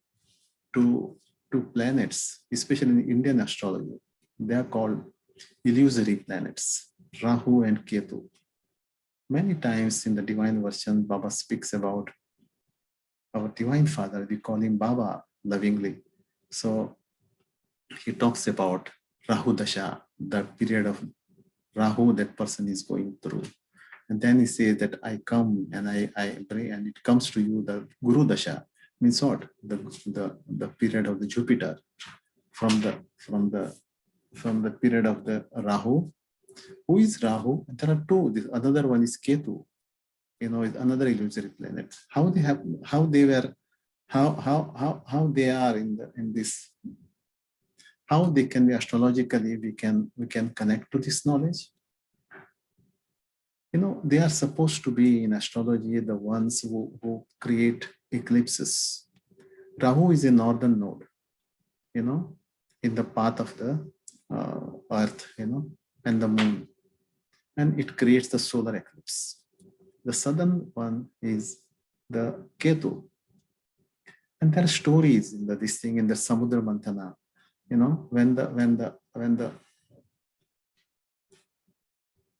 planets, especially in Indian astrology. They are called illusory planets, Rahu and Ketu. Many times in the divine version, Baba speaks about our divine father. We call him Baba lovingly. So he talks about Rahu Dasha, the period of Rahu that person is going through. And then he says that I come and I pray, and it comes to you, the Guru Dasha. Means what? The period of the Jupiter from the period of the Rahu. Who is Rahu? There are two. This another one is Ketu. You know, it's another illusory planet. How they are in this. How they can be astrologically, we can connect to this knowledge. You know, they are supposed to be in astrology the ones who create eclipses. Rahu is a northern node, you know, in the path of the earth, you know, and the moon, and it creates the solar eclipse. The southern one is the Ketu, and there are stories in this thing in the Samudra Mantana, you know, when the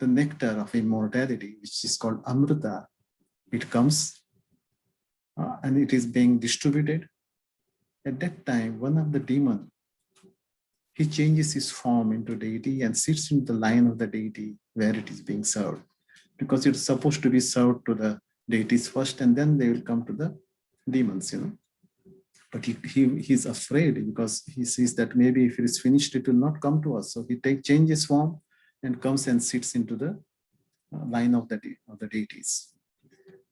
nectar of immortality, which is called Amrita, it comes and it is being distributed. At that time, one of the demons, he changes his form into deity and sits in the line of the deity where it is being served. Because it's supposed to be served to the deities first, and then they will come to the demons, you know. But he's afraid because he sees that maybe if it is finished, it will not come to us. So he changes form and comes and sits into the line of the deities.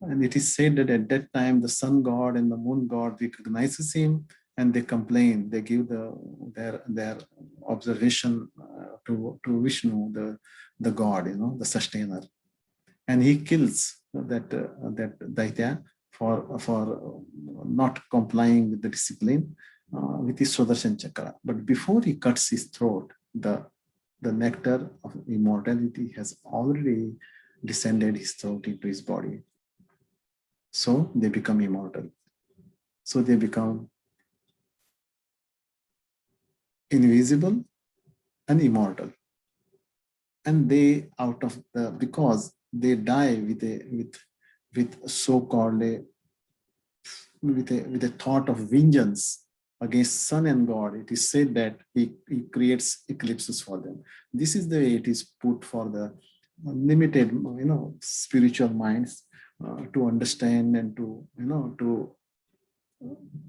And it is said that at that time, the sun god and the moon god recognizes him, and they complain. They give their observation to Vishnu, the god, you know, the sustainer, and he kills that Daitya for not complying with the discipline with his Sudarshan Chakra. But before he cuts his throat, the nectar of immortality has already descended his throat into his body. So they become immortal. So they become invisible and immortal. And they because they die with so-called with a thought of vengeance against sun and God. It is said that he creates eclipses for them. This is the way it is put for the limited, you know, spiritual minds to understand and to, you know, to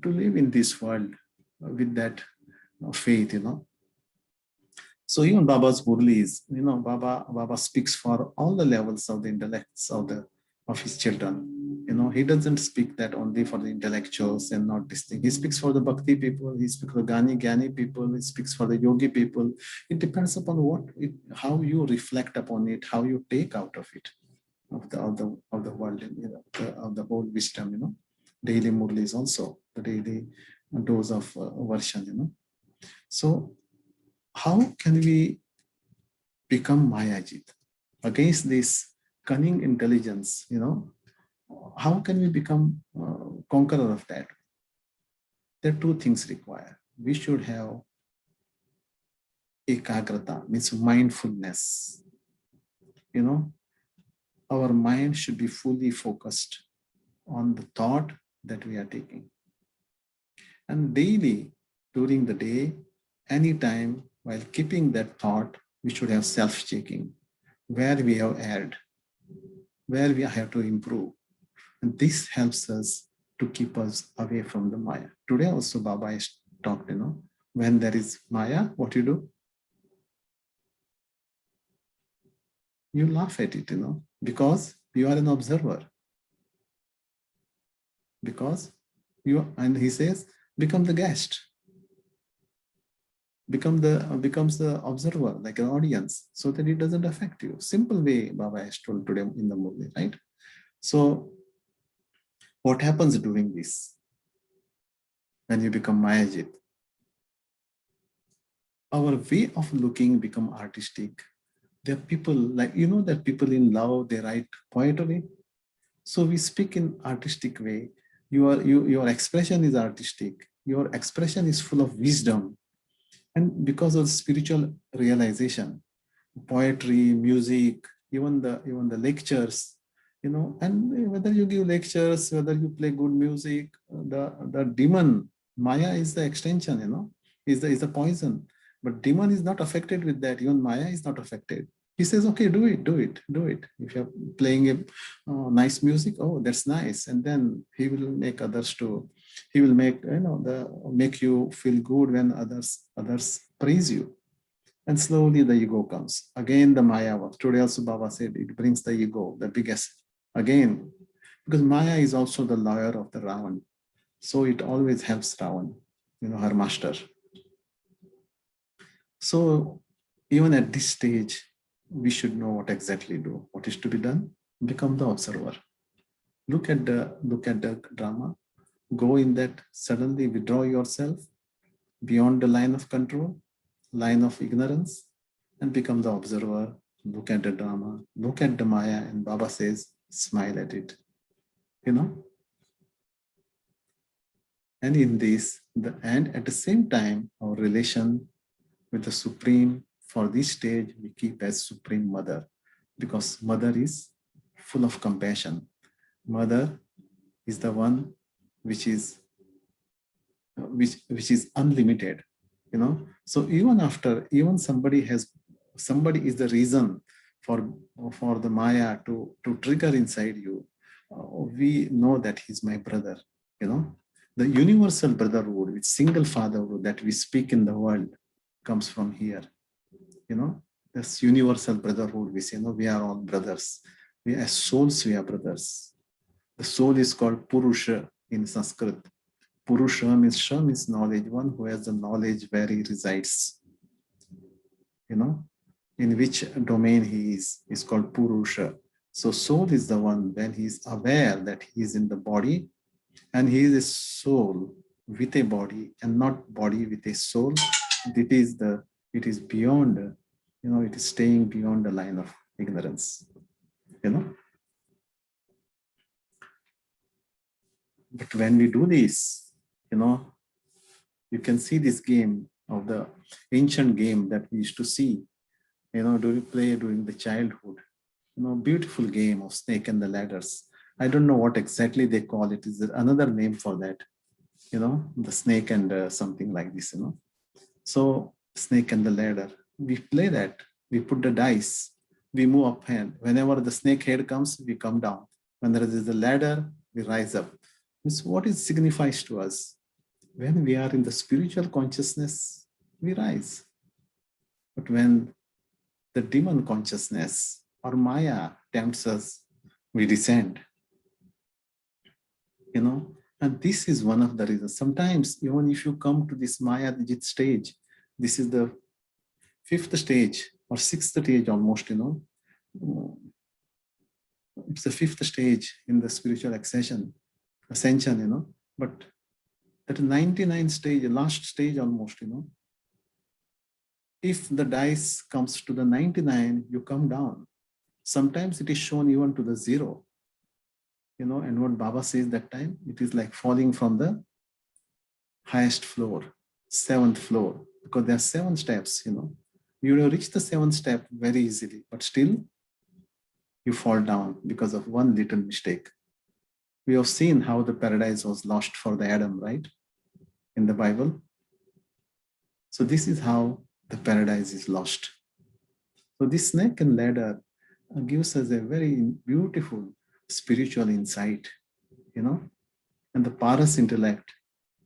live in this world with that faith, you know. So even Baba's Murlis, you know, Baba speaks for all the levels of the intellects of his children. You know, he doesn't speak that only for the intellectuals and not this thing. He speaks for the Bhakti people, he speaks for the Jnani people, he speaks for the Yogi people. It depends upon how you reflect upon it, how you take out of it, of the world, you know, of the whole wisdom, you know. Daily Murlis also, the daily dose of version, you know. So how can we become Mayajit against this cunning intelligence, you know? How can we become conqueror of that? There are two things required. We should have ekagrata, means mindfulness. You know, our mind should be fully focused on the thought that we are taking. And daily, during the day, anytime, while keeping that thought, we should have self-checking, where we have erred, where we have to improve. And this helps us to keep us away from the Maya. Today also Baba has talked, you know, when there is Maya, what you do? You laugh at it, you know, because You are an observer. Because and he says, become the guest. Becomes the observer, like an audience, so that it doesn't affect you. Simple way Baba has told today in the movie, right? So what happens during this? When you become Mayajit, our way of looking become artistic. There are people like, that people in love, they write poetry. So we speak in artistic way. Your expression is artistic. Your expression is full of wisdom. And because of spiritual realization, poetry, music, even the lectures, and whether you give lectures, whether you play good music, the demon, Maya is the extension, is the poison. But demon is not affected with that. Even Maya is not affected. He says, okay, do it. If you're playing a nice music, oh, that's nice. And then he will make others to, he will make, make you feel good when others praise you. And slowly the ego comes. Again, the Maya works. Today also Baba said it brings the ego, the biggest. Again, because Maya is also the lawyer of the Ravan. So it always helps Ravan, her master. So even at this stage, we should know what exactly do. What is to be done? Become the observer. Look at the drama. Go in that, suddenly withdraw yourself beyond the line of control, line of ignorance, and become the observer. Look at the drama, look at the Maya, and Baba says, smile at it. And in this, and at the same time, our relation with the Supreme, for this stage, we keep as Supreme Mother, because Mother is full of compassion. Mother is the one which is unlimited, So even somebody is the reason for the Maya to trigger inside you. We know that he's my brother, The universal brotherhood, with single fatherhood that we speak in the world, comes from here, This universal brotherhood, we say, we are all brothers. We as souls, we are brothers. The soul is called Purusha in Sanskrit. Purusha means knowledge, one who has the knowledge where he resides, in which domain he is called Purusha. So soul is the one when he is aware that he is in the body, and he is a soul with a body and not body with a soul. It is beyond, it is staying beyond the line of ignorance, But when we do this, you can see this game of the ancient game that we used to see, play during the childhood, beautiful game of snake and the ladders. I don't know what exactly they call it. Is there another name for that? The snake and something like this, So snake and the ladder, we play that. We put the dice, we move up hand. Whenever the snake head comes, we come down. When there is the ladder, we rise up. Means what it signifies to us? When we are in the spiritual consciousness, we rise. But when the demon consciousness or Maya tempts us, we descend. And this is one of the reasons. Sometimes, even if you come to this Maya Dijit stage, this is the 5th stage or 6th stage almost, It's the 5th stage in the spiritual ascension, But that 99 stage, last stage almost, If the dice comes to the 99, you come down. Sometimes it is shown even to the 0. And what Baba says that time, it is like falling from the highest floor, 7th floor, because there are 7 steps, You will reach the 7th step very easily, but still you fall down because of one little mistake. We have seen how the paradise was lost for the Adam, right? In the Bible. So this is how the paradise is lost. So this snake and ladder gives us a very beautiful spiritual insight, And the paras intellect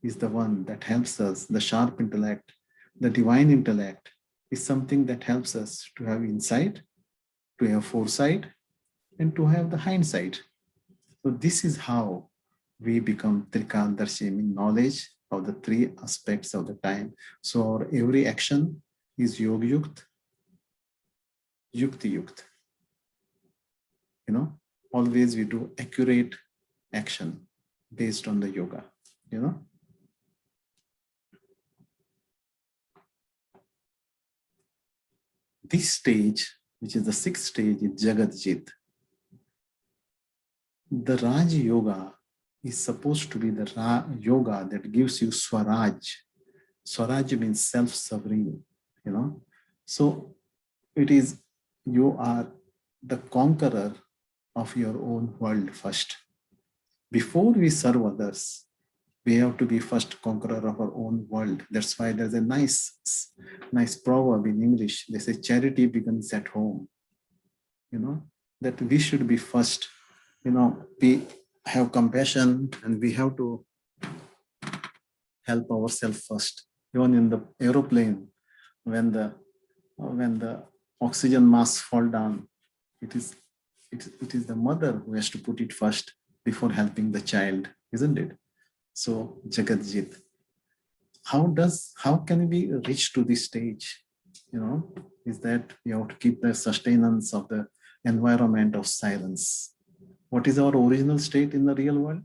is the one that helps us, the sharp intellect, the divine intellect is something that helps us to have insight, to have foresight, and to have the hindsight. So this is how we become Trikandarshi, meaning knowledge of the three aspects of the time. So our every action is Yog Yukt, Yukti Yukt. You know, always we do accurate action based on the yoga, you know. This stage, which is the sixth stage, is Jagat Jit. The Raja Yoga is supposed to be the yoga that gives you Swaraj. Swaraj means self-sovereign, you know. So it is, you are the conqueror of your own world first. Before we serve others, we have to be first conqueror of our own world. That's why there's a nice proverb in English. They say charity begins at home. You know, that we should be first, you know, we have compassion and we have to help ourselves first. Even in the aeroplane, when the oxygen masks fall down, it is the mother who has to put it first before helping the child, isn't it? So Jagatjit, how can we reach to this stage? You know, is that we have to keep the sustenance of the environment of silence. What is our original state in the real world?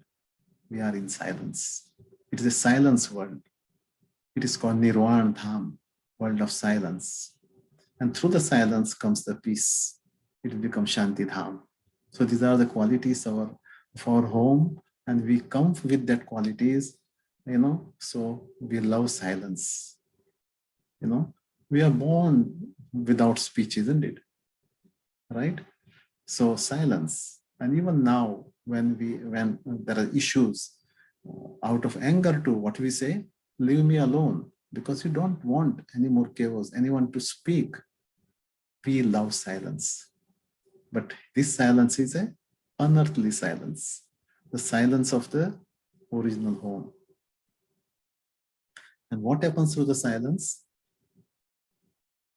We are in silence. It is a silence world. It is called Nirvana Dham, world of silence. And through the silence comes the peace. It will become Shanti Dham. So these are the qualities of our home, and we come with that qualities, you know. So we love silence. You know, we are born without speech, isn't it? Right? So silence. And even now, when there are issues, out of anger to what we say, leave me alone, because you don't want any more chaos, anyone to speak. We love silence. But this silence is an unearthly silence, the silence of the original home. And what happens through the silence?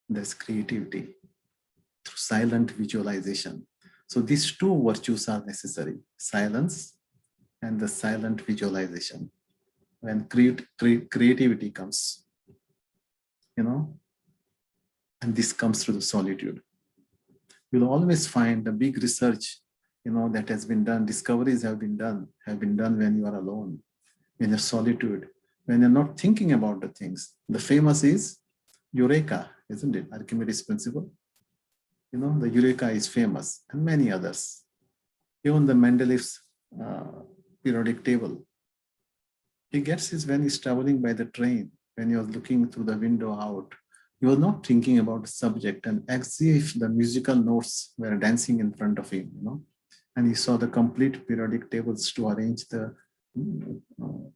There's creativity through silent visualization. So these two virtues are necessary, silence and the silent visualization. When creativity comes, you know, and this comes through the solitude. You'll always find the big research, you know, that has been done, discoveries have been done when you are alone, in a solitude, when you're not thinking about the things. The famous is Eureka, isn't it? Archimedes' principle. You know, the Eureka is famous, and many others. Even the Mendeleev's periodic table. He gets this when he's traveling by the train, when he was looking through the window out. He was not thinking about the subject, and as if the musical notes were dancing in front of him, you know. And he saw the complete periodic tables to arrange the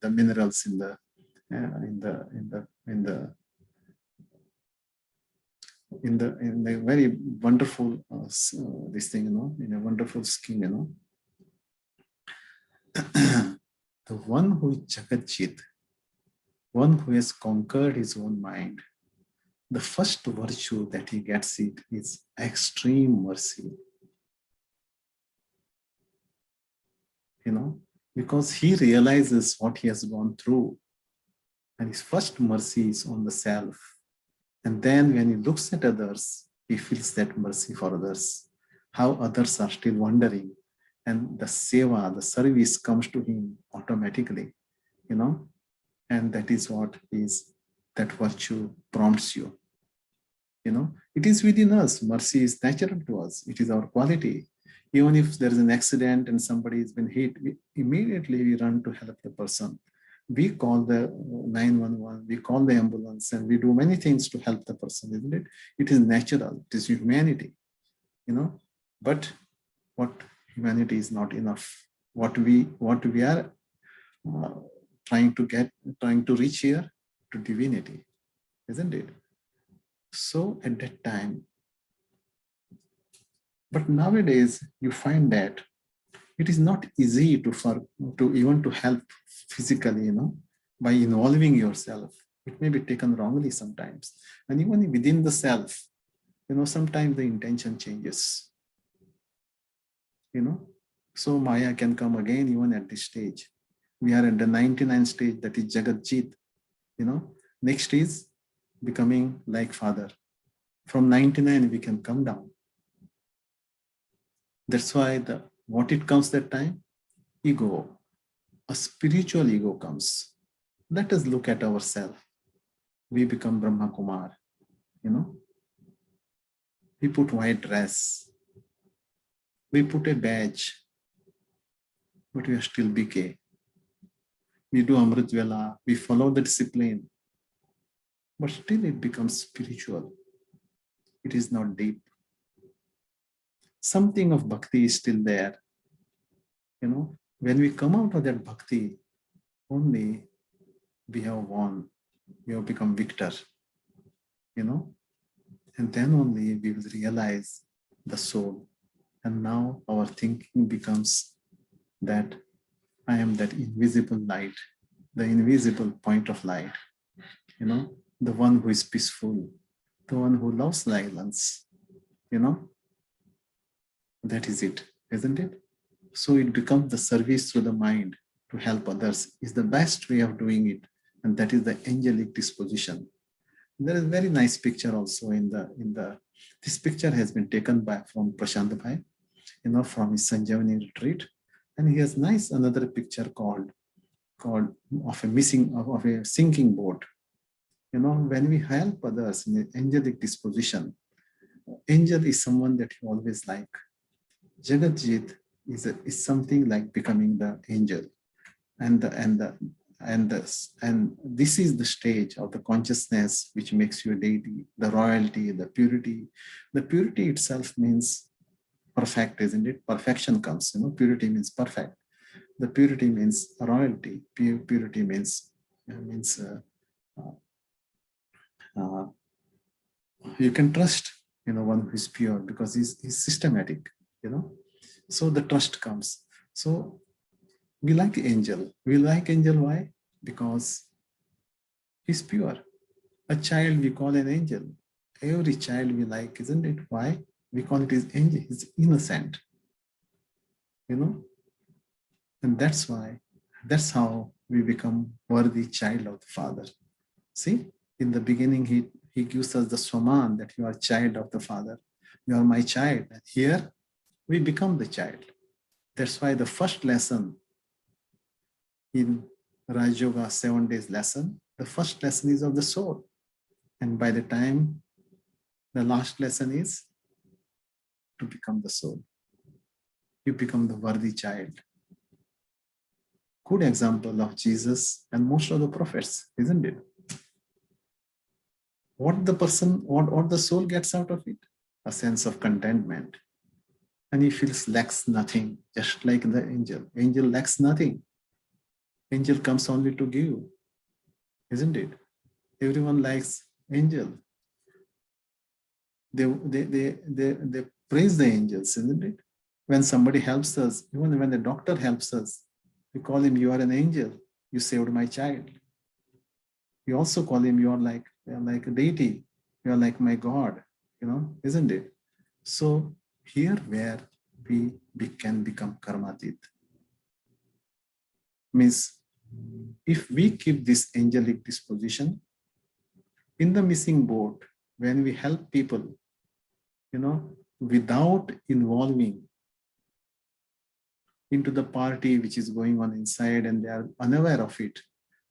minerals in the very wonderful this thing, you know, in a wonderful scheme, you know. The one who is Jagatjit, one who has conquered his own mind, the first virtue that he gets it is extreme mercy. You know, because he realizes what he has gone through, and his first mercy is on the self. And then when he looks at others, he feels that mercy for others, how others are still wondering, and the seva, the service comes to him automatically, you know. And that is what is, that virtue prompts you. You know, it is within us. Mercy is natural to us. It is our quality. Even if there is an accident and somebody has been hit, immediately we run to help the person. We call the 911, we call the ambulance, and we do many things to help the person, isn't it? It is natural. It is humanity, you know. But what humanity is not enough. What we are trying to reach here, to divinity, isn't it? So at that time, but nowadays you find that it is not easy to even to help physically, you know, by involving yourself. It may be taken wrongly sometimes, and even within the self, you know, sometimes the intention changes. So Maya can come again even at this stage. We are at the 99 stage, that is Jagat Jit. Next is becoming like Father. From 99 we can come down. That's why what it comes that time? Ego. A spiritual ego comes. Let us look at ourselves. We become Brahma Kumar. We put white dress. We put a badge. But we are still BK. We do Amrit Vela. We follow the discipline. But still it becomes spiritual. It is not deep. Something of bhakti is still there. When we come out of that bhakti, only we have won. We have become victor. And then only we will realize the soul. And now our thinking becomes that I am that invisible light, the invisible point of light, the one who is peaceful, the one who loves silence, that is it, isn't it? So it becomes the service through the mind to help others is the best way of doing it. And that is the angelic disposition. There is a very nice picture also this picture has been taken from Prashant Bhai, from his Sanjavani retreat. And he has nice another picture called of a sinking boat. When we help others in an angelic disposition, angel is someone that you always like. Jagatjit is something like becoming the angel, and this is the stage of the consciousness which makes you a deity, the royalty, the purity. The purity itself means perfect, isn't it? Perfection comes, purity means perfect. The purity means royalty. Purity means you can trust, one who is pure because he's systematic, So the trust comes. So we like angel. We like angel, why? Because he's pure. A child we call an angel. Every child we like, isn't it? Why? We call it his angel. He's innocent. And that's how we become worthy child of the Father. See, in the beginning, he gives us the Swaman, that you are child of the Father. You are my child. And here we become the child. That's why the first lesson in Raja Yoga 7 days lesson, the first lesson is of the soul. And by the time the last lesson is to become the soul. You become the worthy child. Good example of Jesus and most of the prophets, isn't it? What the soul gets out of it? A sense of contentment. And he feels lacks nothing, just like the angel. Angel lacks nothing. Angel comes only to give, isn't it? Everyone likes angel. They praise the angels, isn't it? When somebody helps us, even when the doctor helps us, we call him, you are an angel. You saved my child. We also call him, you are like a deity. You are like my God, isn't it? So here where we can become karmatit. Means if we keep this angelic disposition in the missing boat, when we help people, without involving into the party which is going on inside, and they are unaware of it,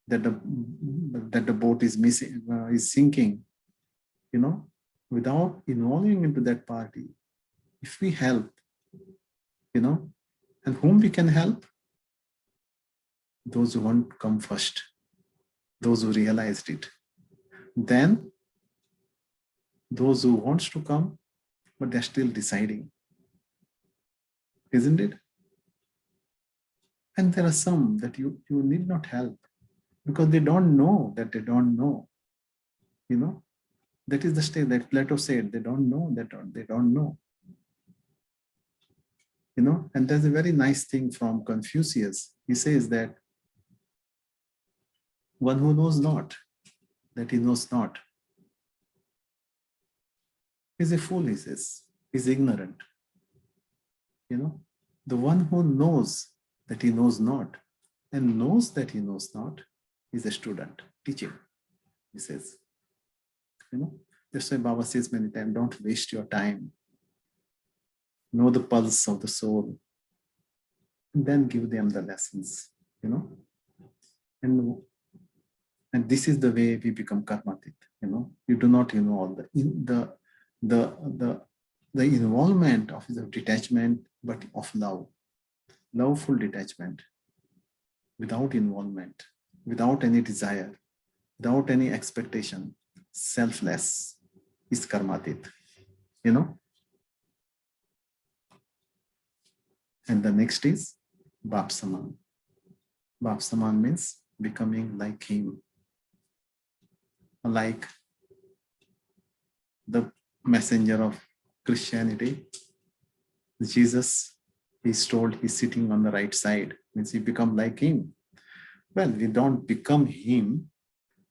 that the boat is missing, is sinking, without involving into that party, if we help, and whom we can help? Those who won't come first, those who realized it. Then those who wants to come, but they're still deciding, isn't it? And there are some that you need not help because they don't know that they don't know. That is the state that Plato said, they don't know that they don't know. And there's a very nice thing from Confucius. He says that one who knows not, that he knows not, is a fool, he says, is ignorant. The one who knows that he knows not and knows that he knows not is a student. Teach him, he says. That's why Baba says many times, don't waste your time. Know the pulse of the soul and then give them the lessons, And this is the way we become karmatit, You do not involve the involvement of the detachment, but of love, loveful detachment, without involvement, without any desire, without any expectation, selfless is karmatit, And the next is Bap Saman. Bap Saman means becoming like him, like the messenger of Christianity, Jesus. He's told he's sitting on the right side, means he become like him. Well, we don't become him,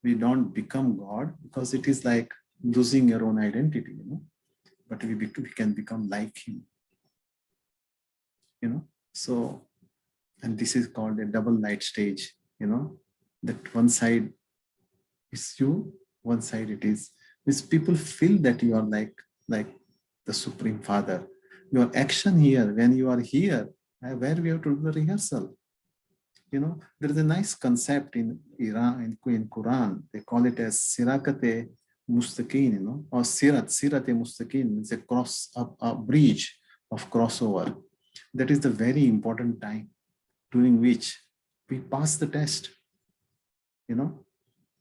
we don't become God, because it is like losing your own identity, but we can become like him, So, and this is called a double light stage, that one side is you, one side it is. Means people feel that you are like the Supreme Father. Your action here, when you are here, where we have to do the rehearsal. There is a nice concept in Iran, in Quran, they call it as Sirakate Mustaqin, or Sirate Mustaqin, means a bridge of crossover. That is the very important time during which we pass the test,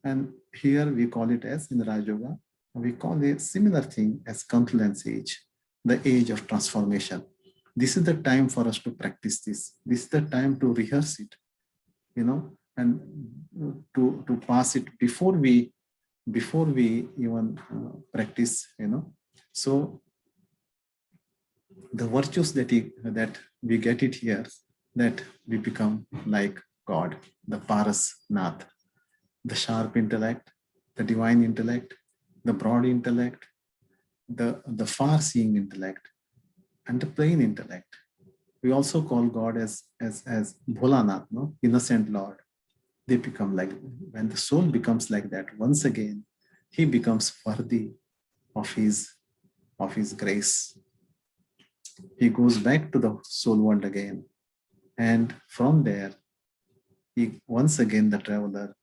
And here we call it as, in the Raja Yoga, we call a similar thing as confluence age, the age of transformation. This is the time for us to practice this. This is the time to rehearse it, and to pass it before we even practice, So the virtues that we get it here, that we become like God, the Paras Nath, the sharp intellect, the divine intellect, the broad intellect, the far-seeing intellect, and the plain intellect. We also call God as Bholanath, innocent Lord. They become like, when the soul becomes like that, once again, he becomes worthy of his grace. He goes back to the soul world again. And from there, he once again the traveler,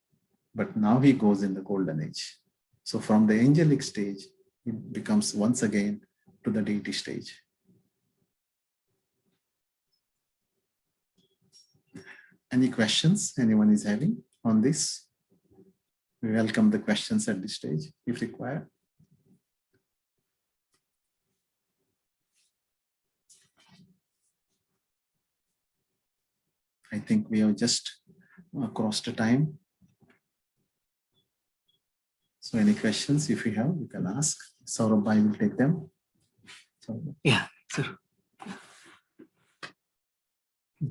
but now he goes in the golden age. So from the angelic stage, he becomes once again to the deity stage. Any questions anyone is having on this? We welcome the questions at this stage if required. I think we have just crossed the time. So any questions, if you have, you can ask. Saurabh, I will take them. Yeah, sir.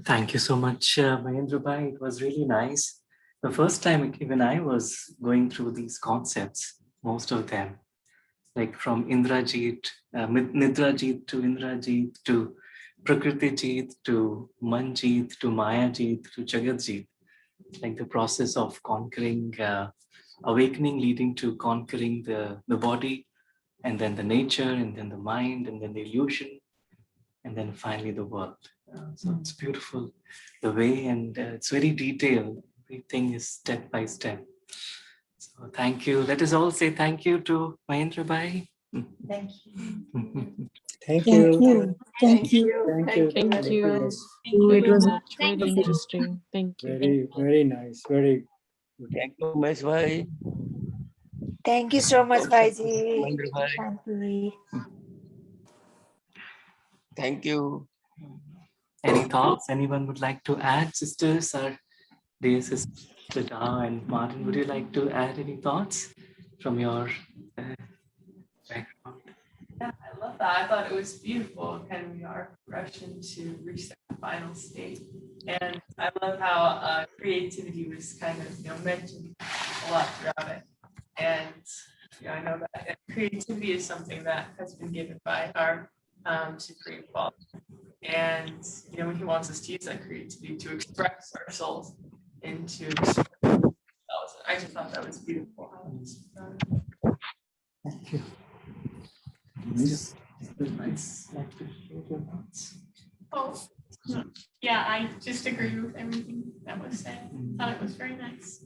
Thank you so much, Mahendra Bhai. It was really nice. The first time even I was going through these concepts, most of them, like from Indrajit, Nidrajit to Indrajit to Prakritijit to Manjit to Mayajit to Jagatjit, like the process of conquering, awakening leading to conquering the body, and then the nature, and then the mind, and then the illusion, and then finally the world. So it's beautiful the way, and it's very detailed. Everything is step by step. So thank you. Let us all say thank you to Mahendra Bhai. Thank you. Thank you. Thank you. Thank you. Thank you. Yes. Very It was much. Very interesting. Thank you. Very, very nice. Very good. Thank you, Umesh bhai. Thank you so much, Bhaiji. Mahendra bhai. Shanti. Thank you. Any thoughts anyone would like to add, sisters, or dear sisters, Lada and Martin, would you like to add any thoughts from your background? Yeah, I love that. I thought it was beautiful. Kind of we are rushing to reach that final state. And I love how creativity was kind of, mentioned a lot throughout it. And I know that creativity is something that has been given by our Supreme Father. And he wants us to use that creativity to express ourselves into. I just thought that was beautiful. Thank you. Miss, Nice. Like to share your thoughts. Oh, yeah, I just agree with everything that was said. Thought it was very nice.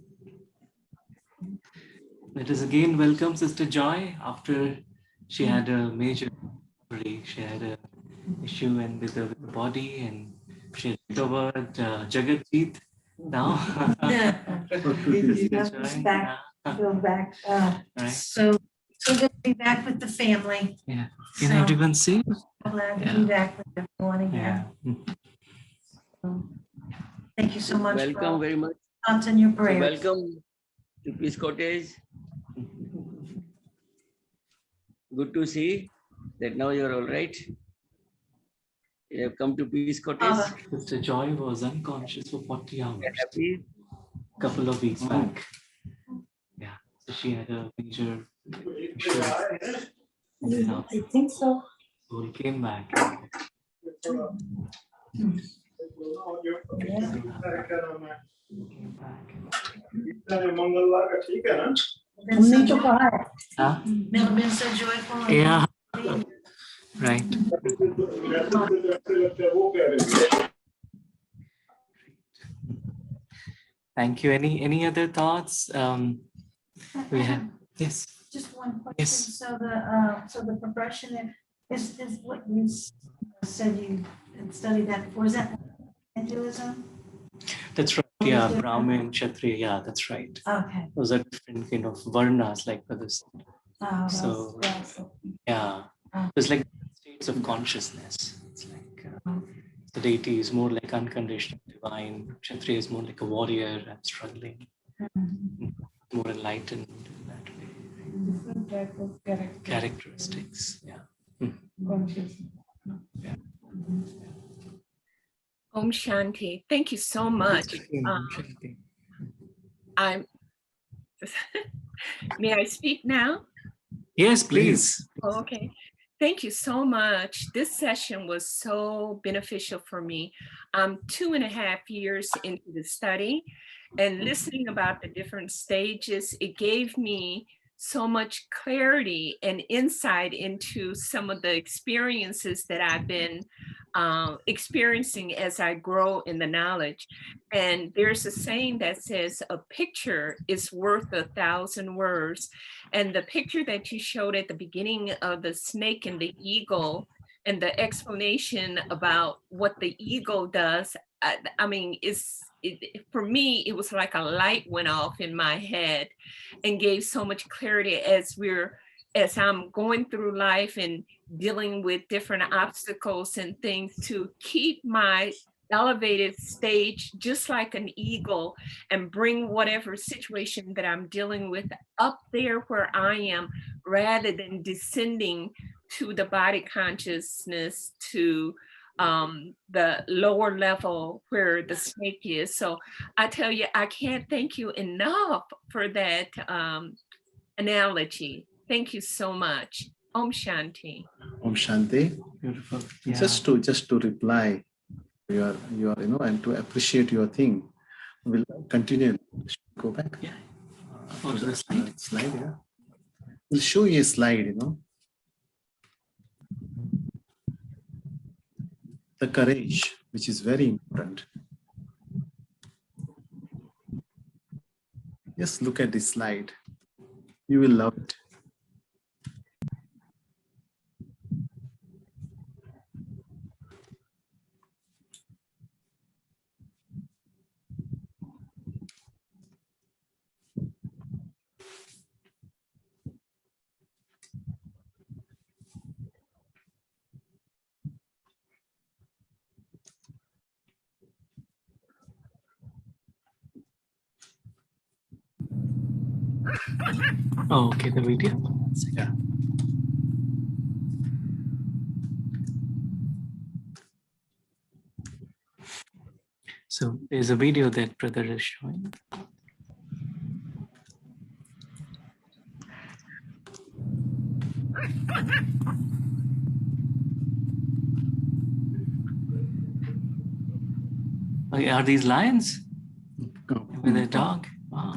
Let us again welcome Sister Joy after she had a major recovery. She had an issue with the body and she recovered Jagatjeet now. Sister Joy, Back, go back. right. So good to be back with the family. Yeah. Can So everyone see? glad to Yeah. be back with everyone Yeah. again. Thank you so much for Welcome all very much. thoughts and your So prayers. welcome to Peace Cottage. Good to see that now you're all right. You have come to Peace Cottage. Sister Joy was unconscious for 40 hours Happy. a couple of weeks back. Yeah. So she had a major issue. And now I think so. soul came back. Came back. Been so joyful. Huh? Never been so joyful. Yeah. Right. Thank you. Any other thoughts? We have yes. Just one question. Yes. So the progression is what you said you had studied that before. Is that Hinduism? That's right. Yeah, Brahmin, Kshatriya. Yeah, that's right. Okay. Those are different kind of varnas, like for this. Oh, So, yeah, Oh. it's like states of consciousness. It's like the deity is more like unconditional, divine. Kshatriya is more like a warrior and struggling, more enlightened in that way. Different type of Characteristics. Yeah. Yeah. Om Shanti. Thank you so much. I'm. May I speak now? Yes, please. Oh, okay. Thank you so much. This session was so beneficial for me. I'm 2.5 years into the study, and listening about the different stages, it gave me so much clarity and insight into some of the experiences that I've been experiencing as I grow in the knowledge. And there's a saying that says a picture is worth 1,000 words. And the picture that you showed at the beginning of the snake and the eagle and the explanation about what the eagle does, I mean, for me, it was like a light went off in my head and gave so much clarity as I'm going through life and dealing with different obstacles and things, to keep my elevated stage just like an eagle and bring whatever situation that I'm dealing with up there where I am, rather than descending to the body consciousness, to the lower level where the snake is. So I tell you, I can't thank you enough for that analogy. Thank you so much. Om Shanti. Om Shanti. Beautiful. Yeah. Just to reply, your and to appreciate your thing. We'll continue. Go back. Yeah. To To the slide. Slide, yeah. We'll show you a slide, The courage, which is very important. Just look at this slide. You will love it. Oh, okay, the video. Yeah. So there's a video that brother is showing. Okay, are these lions with a dog? Wow.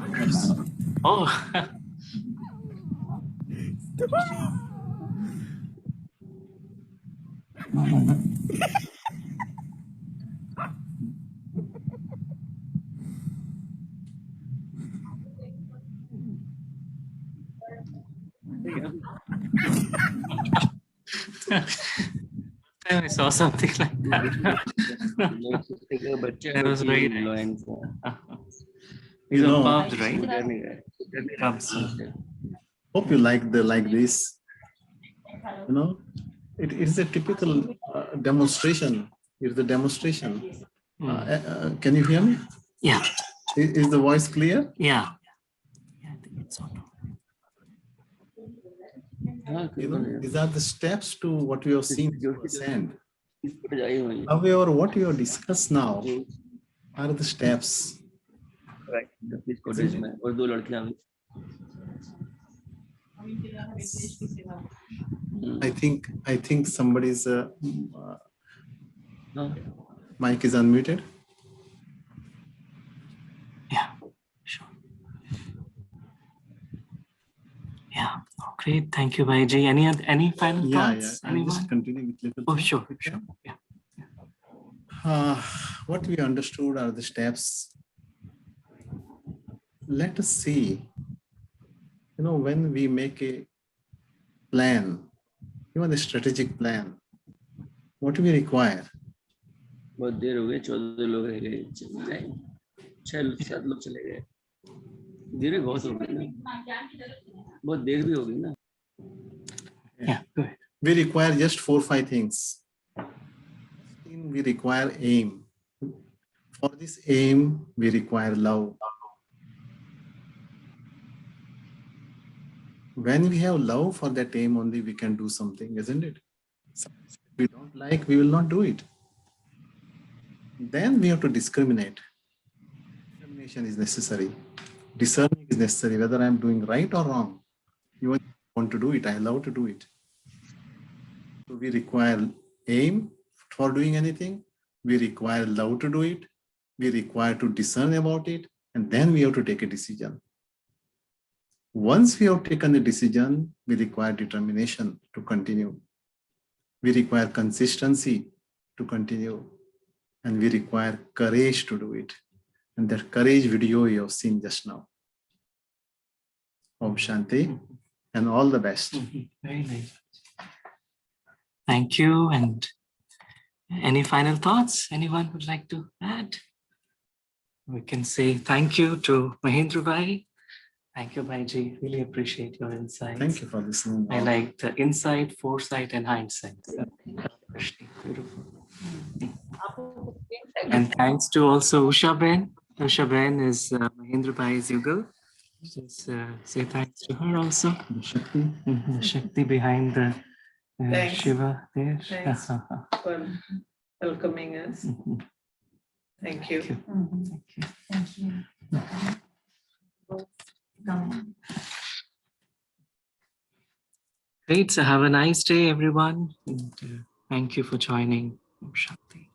Oh. I saw something like that. That was very nice. These You are know, pups, right? Pups. hope you like this. You know, it is a typical demonstration. It's a demonstration. Can you hear me? Yeah. Is the voice clear? Yeah. Yeah, I think it's on. You know, these are the steps to what we have seen to ascend. However, what we have discussed now are the steps. Isn't it? I think somebody's mic is unmuted. Yeah, sure. Yeah, great. Thank you, Bhaiji. Any final thoughts? Yeah. I'll just continue with little. Oh, sure. Yeah. What we understood are the steps. Let us see. You know, when we make a plan, even a strategic plan, what we require. बहुत देर हो गई 14 लोग रह गए 6-7 लोग चले गए देर बहुत हो गई ना बहुत देर भी हो गई ना Yeah, good. We require just 4-5 things. We require aim. For this aim, we require love. When we have love for that aim only, we can do something, isn't it? Something we don't like, we will not do it. Then we have to discriminate. Discrimination is necessary. Discerning is necessary, whether I'm doing right or wrong. You want to do it, I love to do it. So we require aim for doing anything. We require love to do it. We require to discern about it. And then we have to take a decision. Once we have taken a decision, we require determination to continue. We require consistency to continue. And we require courage to do it. And that courage video you have seen just now. Om Shanti and all the best. Very nice. Thank you. And any final thoughts anyone would like to add? We can say thank you to Mahendra Bhai. Thank you, Bhaiji. Really appreciate your insights. Thank you for listening. I like the insight, foresight, and hindsight. Beautiful. And thanks to also Usha Ben. Usha Ben is Mahendra Bhai's Yugal. Just say thanks to her also. The Shakti. The Shakti behind the Thanks. Shiva there. Thanks for welcoming us. Thank you. Thank you. Great. So have a nice day, everyone. And, thank you for joining. Om Shanti.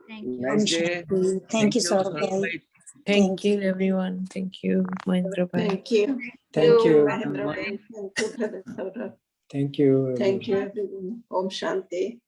Nice day. Thank you, Saurabh. Thank you, everyone. Thank you, Mahendra Bhai. Thank you. Thank you. Mahendra Bhai. Thank you, Brother Saurabh. Thank you. Thank you, everyone. Om Shanti.